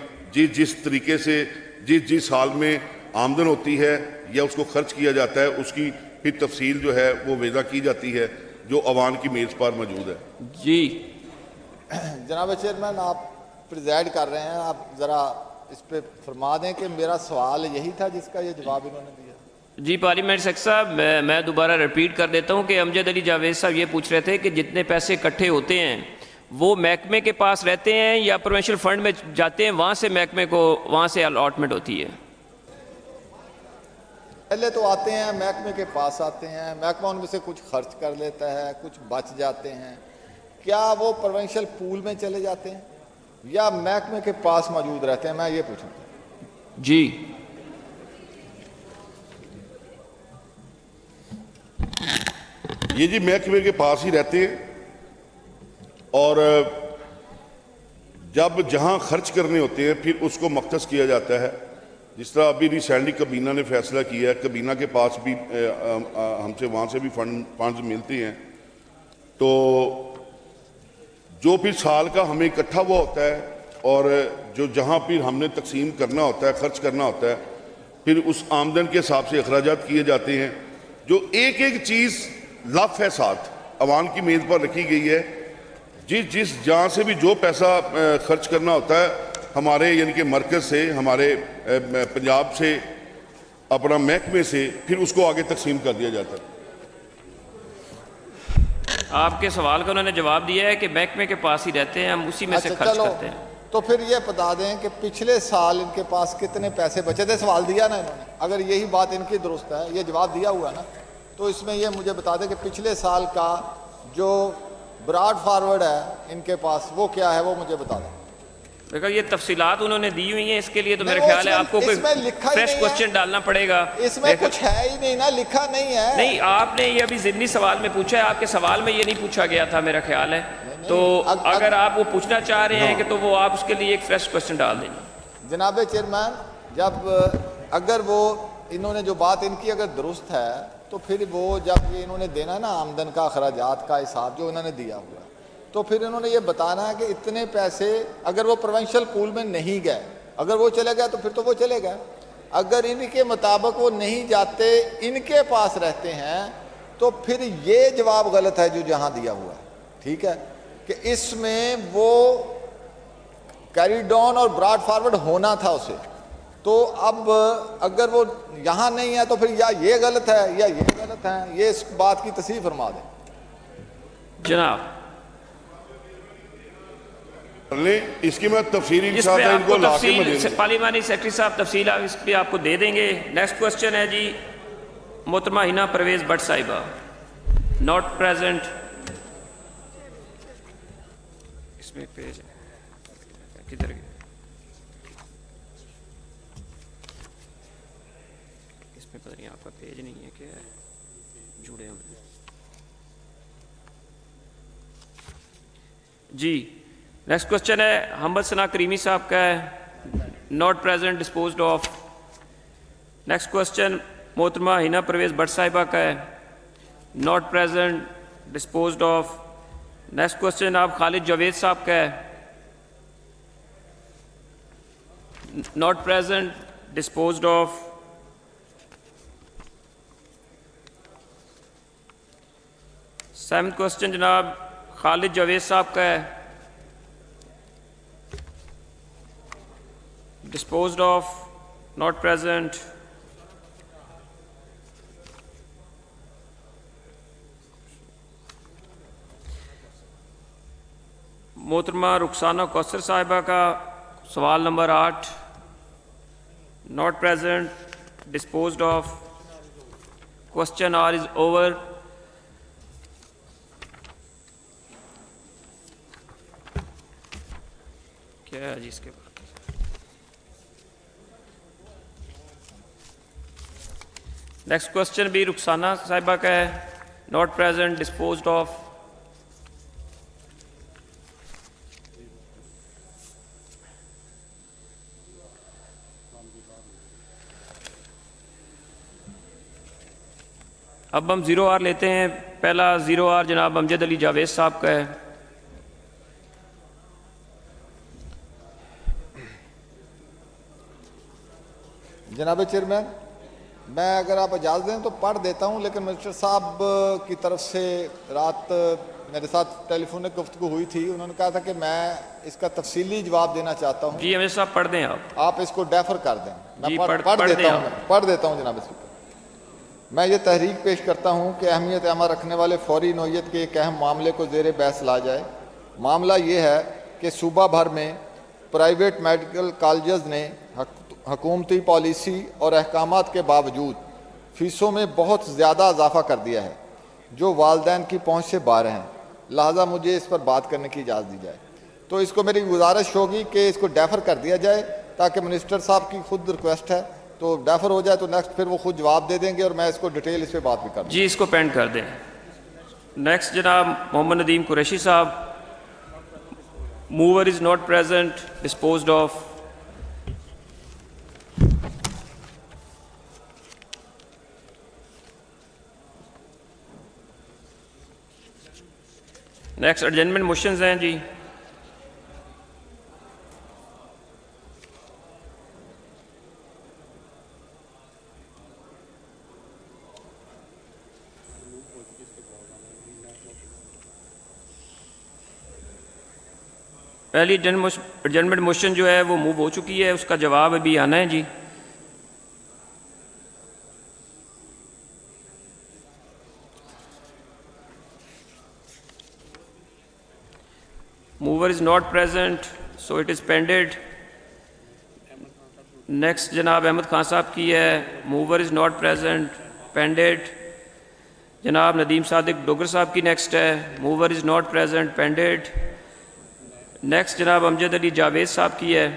جس طریقے سے جس سال میں آمدن ہوتی ہے یا اس کو خرچ کیا جاتا ہے اس کی پھر تفصیل جو ہے وہ وضع کی جاتی ہے جو عوام کی میز پر موجود ہے۔ جی جناب چیئرمین، آپ پریزائڈ کر رہے ہیں، آپ ذرا اس پہ فرما دیں کہ میرا سوال یہی تھا جس کا یہ جواب انہوں نے دیا۔ جی پارلیمنٹ سیکرٹری صاحب، میں دوبارہ ریپیٹ کر دیتا ہوں کہ امجد علی جاوید صاحب یہ پوچھ رہے تھے کہ جتنے پیسے اکٹھے ہوتے ہیں وہ محکمے کے پاس رہتے ہیں یا پروونشل فنڈ میں جاتے ہیں، وہاں سے محکمے کو وہاں سے الاٹمنٹ ہوتی ہے؟ پہلے تو آتے ہیں محکمے کے پاس آتے ہیں، محکمہ ان میں سے کچھ خرچ کر لیتا ہے، کچھ بچ جاتے ہیں، کیا وہ پروونشل پول میں چلے جاتے ہیں؟ یا محکمے کے پاس موجود رہتے ہیں؟ میں یہ پوچھوں گا جی یہ جی محکمے کے پاس ہی رہتے ہیں، اور جب جہاں خرچ کرنے ہوتے ہیں پھر اس کو مختص کیا جاتا ہے. جس طرح ابھی ریسنٹلی کابینہ نے فیصلہ کیا ہے، کابینہ کے پاس بھی ہم سے وہاں سے بھی فنڈز ملتے ہیں، تو جو پھر سال کا ہمیں اکٹھا ہوا ہوتا ہے اور جو جہاں پھر ہم نے تقسیم کرنا ہوتا ہے، خرچ کرنا ہوتا ہے، پھر اس آمدن کے حساب سے اخراجات کیے جاتے ہیں. جو ایک ایک چیز لف ہے ساتھ عوام کی میز پر رکھی گئی ہے. جس جہاں سے بھی جو پیسہ خرچ کرنا ہوتا ہے ہمارے یعنی کہ مرکز سے، ہمارے پنجاب سے، اپنا محکمے سے، پھر اس کو آگے تقسیم کر دیا جاتا ہے. آپ کے سوال کا انہوں نے جواب دیا ہے کہ محکمے کے پاس ہی رہتے ہیں، ہم اسی میں سے خرچ کرتے ہیں. تو پھر یہ بتا دیں کہ پچھلے سال ان کے پاس کتنے پیسے بچے تھے. سوال دیا نا انہوں نے، اگر یہی بات ان کی درست ہے، یہ جواب دیا ہوا نا، تو اس میں یہ مجھے بتا دیں کہ پچھلے سال کا جو براڈ فارورڈ ہے ان کے پاس وہ کیا ہے، وہ مجھے بتا دیں. دیکھو یہ تفصیلات انہوں نے دی ہوئی ہیں، اس کے لیے تو میرے خیال ہے آپ کو کوئی فریش کوشچن ڈالنا پڑے گا. اس میں کچھ ہے ہی نہیں نا، لکھا نہیں ہے. نہیں، آپ نے یہ ابھی ضمنی سوال میں پوچھا ہے، آپ کے سوال میں یہ نہیں پوچھا گیا تھا میرا خیال ہے. تو اگر آپ وہ پوچھنا چاہ رہے ہیں کہ تو وہ آپ اس کے لیے ایک فریش کوشچن ڈال دیں. جناب چیئرمین، جب اگر وہ انہوں نے جو بات ان کی اگر درست ہے تو پھر وہ جب یہ انہوں نے دینا نا آمدن کا اخراجات کا حساب جو انہوں نے دیا ہوا ہے، تو پھر انہوں نے یہ بتانا ہے کہ اتنے پیسے اگر وہ پروونشل پول میں نہیں گئے، اگر وہ چلے گئے تو پھر تو وہ چلے گئے. اگر ان کے مطابق وہ نہیں جاتے، ان کے پاس رہتے ہیں، تو پھر یہ جواب غلط ہے جو جہاں دیا ہوا ہے. ٹھیک ہے کہ اس میں وہ کیری ڈاؤن اور براڈ فارورڈ ہونا تھا اسے. تو اب اگر وہ یہاں نہیں ہے تو پھر یا یہ غلط ہے یا یہ غلط ہے. یہ اس بات کی تصحیح فرما دیں جناب. اس کی میں تفصیل پارلیمانی سیکرٹری صاحب تفصیل اس پہ آپ کو دے دیں گے. نیکسٹ کوشچن ہے جی محترمہ ہینا پرویز بٹ صاحبہ، ناٹ پریزنٹ. اس میں پیج کدھر گیا؟ اس میں پتہ نہیں آپ کا پیج نہیں ہے کیا ہے، جڑے ہوئے جی. نیکسٹ کوشچن ہے حمد ثنا کریمی صاحب کا ہے، not present, disposed of. Next question محترمہ ہینا پرویز بٹ صاحبہ کا ہے، not present, disposed of. Next question آپ خالد جاوید صاحب کا ہے، not present, disposed of. Seventh question جناب خالد جاوید صاحب کا ہے، disposed of, not present. محترمہ رخسانہ کوثر صاحبہ کا سوال number 8، not present, disposed of. Question hour is over. کیا ہے جی اس کے بعد؟ نیکسٹ کوشچن بھی رخسانہ صاحبہ کا ہے، ناٹ پریزنٹ، ڈسپوزڈ آف. اب ہم 0 آر لیتے ہیں. پہلا 0 آر جناب امجد علی جاوید صاحب کا ہے. جناب چیئرمین، میں اگر آپ اجازت دیں تو پڑھ دیتا ہوں، لیکن منسٹر صاحب کی طرف سے رات میرے ساتھ ٹیلی فونک گفتگو ہوئی تھی، انہوں نے کہا تھا کہ میں اس کا تفصیلی جواب دینا چاہتا ہوں. جی امیر صاحب پڑھ دیں آپ اس کو ڈیفر کر دیں. میں پڑھ دیتا ہوں جناب اسپیکر. میں یہ تحریک پیش کرتا ہوں کہ اہمیت عامہ رکھنے والے فوری نوعیت کے ایک اہم معاملے کو زیر بحث لا جائے. معاملہ یہ ہے کہ صوبہ بھر میں پرائیویٹ میڈیکل کالجز نے حکومتی پالیسی اور احکامات کے باوجود فیسوں میں بہت زیادہ اضافہ کر دیا ہے جو والدین کی پہنچ سے باہر ہیں. لہٰذا مجھے اس پر بات کرنے کی اجازت دی جائے. تو اس کو میری گزارش ہوگی کہ اس کو ڈیفر کر دیا جائے تاکہ منسٹر صاحب کی خود ریکویسٹ ہے تو ڈیفر ہو جائے تو نیکسٹ پھر وہ خود جواب دے دیں گے اور میں اس کو ڈیٹیل اس پہ بات بھی کر دوں جی اس کو پینڈ کر دیں. نیکسٹ جناب محمد ندیم قریشی صاحب. Mover is not present. Disposed of. Next adjournment motions ہیں جی. پہلی ایڈجنمنٹ موشن جو ہے وہ موو ہو چکی ہے, اس کا جواب ابھی آنا ہے جی. Mover is not present so it is pended. Next جناب احمد خان صاحب کی ہے. Mover is not present, pended. جناب ندیم صادق ڈوگر صاحب کی نیکسٹ ہے. Mover is not present, pended. Next جناب امجد علی جاوید صاحب کی ہے.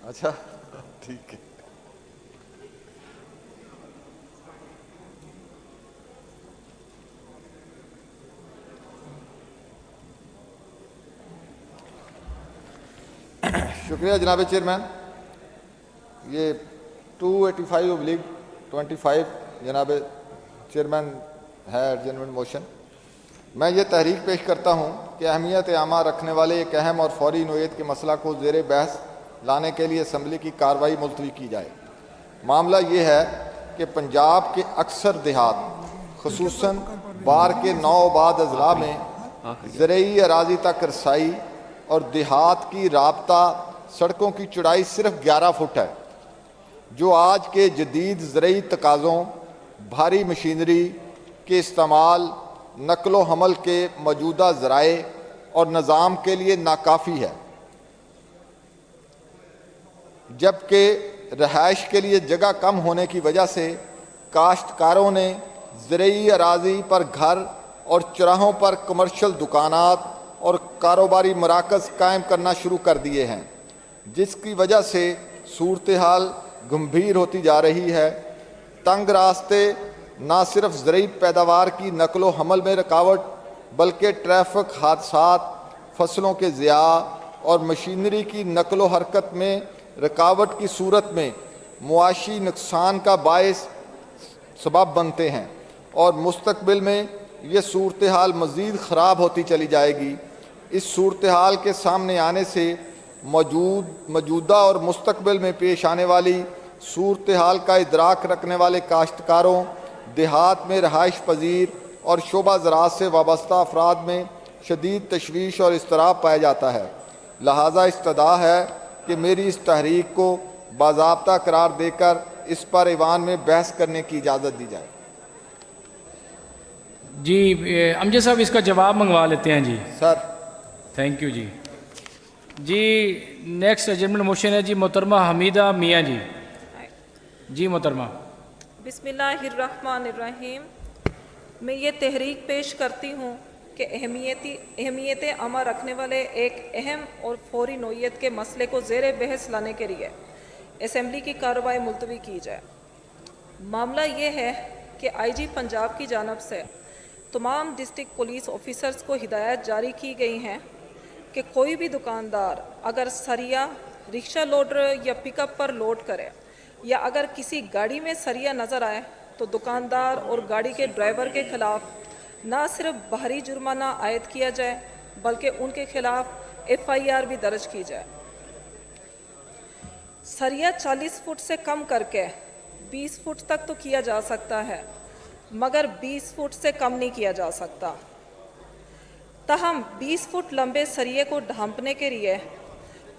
اچھا ٹھیک ہے. شکریہ جناب چیئرمین. یہ 285/25 جناب چیئرمین ہے ایڈجنمنٹ موشن. میں یہ تحریک پیش کرتا ہوں کہ اہمیت عامہ رکھنے والے ایک اہم اور فوری نوعیت کے مسئلہ کو زیر بحث لانے کے لیے اسمبلی کی کارروائی ملتوی کی جائے. معاملہ یہ ہے کہ پنجاب کے اکثر دیہات خصوصاً بار کے 9 آباد اضلاع میں زرعی اراضی تک رسائی اور دیہات کی رابطہ سڑکوں کی چوڑائی صرف 11 فٹ ہے, جو آج کے جدید زرعی تقاضوں, بھاری مشینری کے استعمال, نقل و حمل کے موجودہ ذرائع اور نظام کے لیے ناکافی ہے, جبکہ رہائش کے لیے جگہ کم ہونے کی وجہ سے کاشتکاروں نے زرعی اراضی پر گھر اور چراہوں پر کمرشل دکانات اور کاروباری مراکز قائم کرنا شروع کر دیے ہیں, جس کی وجہ سے صورتحال گمبھیر ہوتی جا رہی ہے. تنگ راستے نہ صرف زرعی پیداوار کی نقل و حمل میں رکاوٹ بلکہ ٹریفک حادثات, فصلوں کے ضیاع اور مشینری کی نقل و حرکت میں رکاوٹ کی صورت میں معاشی نقصان کا باعث سبب بنتے ہیں, اور مستقبل میں یہ صورتحال مزید خراب ہوتی چلی جائے گی. اس صورتحال کے سامنے آنے سے موجودہ اور مستقبل میں پیش آنے والی صورتحال کا ادراک رکھنے والے کاشتکاروں, دیہات میں رہائش پذیر اور شعبہ زراعت سے وابستہ افراد میں شدید تشویش اور اضطراب پایا جاتا ہے. لہٰذا استدعا ہے کہ میری اس تحریک کو باضابطہ قرار دے کر اس پر ایوان میں بحث کرنے کی اجازت دی جائے. جی امجد صاحب اس کا جواب منگوا لیتے ہیں جی. سر تھینک یو جی. جی نیکسٹ ایڈجنمنٹ موشن ہے جی محترمہ حمیدہ میاں جی. جی محترمہ. بسم اللہ الرحمن الرحیم. میں یہ تحریک پیش کرتی ہوں کہ اہمیت عامہ رکھنے والے ایک اہم اور فوری نوعیت کے مسئلے کو زیر بحث لانے کے لیے اسمبلی کی کارروائی ملتوی کی جائے. معاملہ یہ ہے کہ آئی جی پنجاب کی جانب سے تمام ڈسٹرکٹ پولیس آفیسرز کو ہدایت جاری کی گئی ہیں کہ کوئی بھی دکاندار اگر سریا رکشہ لوڈر یا پک اپ پر لوڈ کرے یا اگر کسی گاڑی میں سریا نظر آئے تو دکاندار اور گاڑی کے ڈرائیور کے خلاف نہ صرف باہری جرمانہ عائد کیا جائے بلکہ ان کے خلاف FIR بھی درج کی جائے. سریا 40 فٹ سے کم کر کے 20 فٹ تک تو کیا جا سکتا ہے مگر 20 فٹ سے کم نہیں کیا جا سکتا. تاہم 20 فٹ لمبے سریے کو ڈھانپنے کے لیے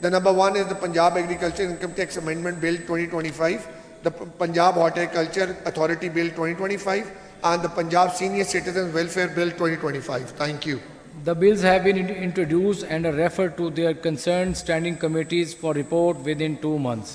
The number one is the Punjab Agriculture Income Tax Amendment Bill 2025, the Punjab Horticulture Authority Bill 2025 and the Punjab Senior Citizens Welfare Bill 2025. Thank you. The bills have been introduced and are referred to their concerned standing committees for report within 2 months.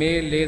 may lay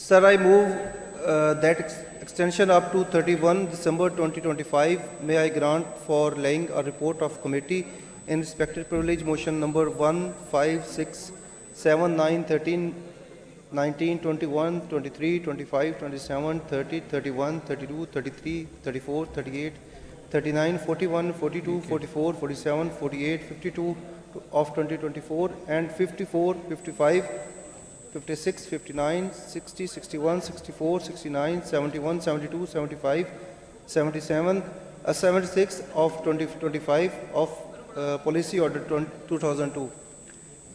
Sir, I move that extension up to 31 December 2025 may I grant for laying a report of committee in respected privilege motion number 1, 5, 6, 7, 9, 13, 19, 21, 23, 25, 27, 30, 31, 32, 33, 34, 38, 39, 41, 42, 44, 47, 48, 52 of 2024 and 54, 55, 56, 59, 60, 61, 64, 69, 71, 72, 75, 77, 76 of 2025 of Policy Order 2002.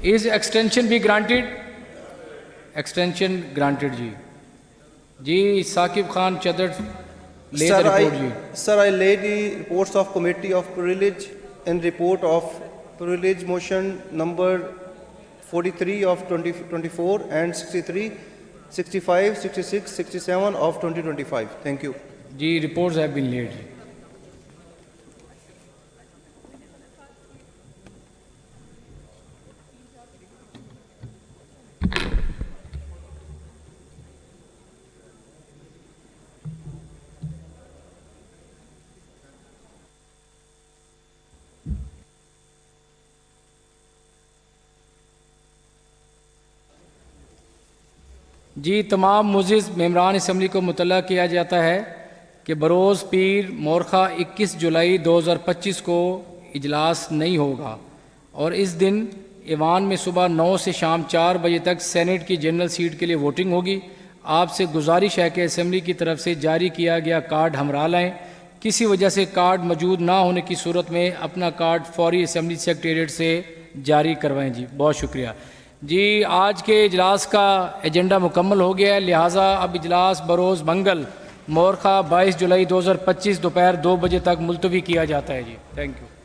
Is extension be granted? Extension granted ji. Ji Saqib Khan Chadar lay the report ji. Sir, I lay the reports of Committee of Privilege and report of Privilege motion number 43 of 2024 and 63, 65, 66, 67 of 2025. Thank you. Ji, reports have been laid. جی تمام معزز ممبران assembly کو مطلع کیا جاتا ہے کہ بروز پیر مورخہ 21 جولائی 2025 کو اجلاس نہیں ہوگا اور اس دن ایوان میں صبح 9 سے شام 4 بجے تک سینیٹ کی جنرل سیٹ کے لیے ووٹنگ ہوگی. آپ سے گزارش ہے کہ اسمبلی کی طرف سے جاری کیا گیا کارڈ ہمراہ لائیں. کسی وجہ سے کارڈ موجود نہ ہونے کی صورت میں اپنا کارڈ فوری اسمبلی سیکریٹریٹ سے جاری کروائیں. جی بہت شکریہ. جی آج کے اجلاس کا ایجنڈا مکمل ہو گیا ہے، لہٰذا اب اجلاس بروز منگل مورخہ 22 جولائی 2025 دوپہر 2 بجے تک ملتوی کیا جاتا ہے. جی تھینک یو.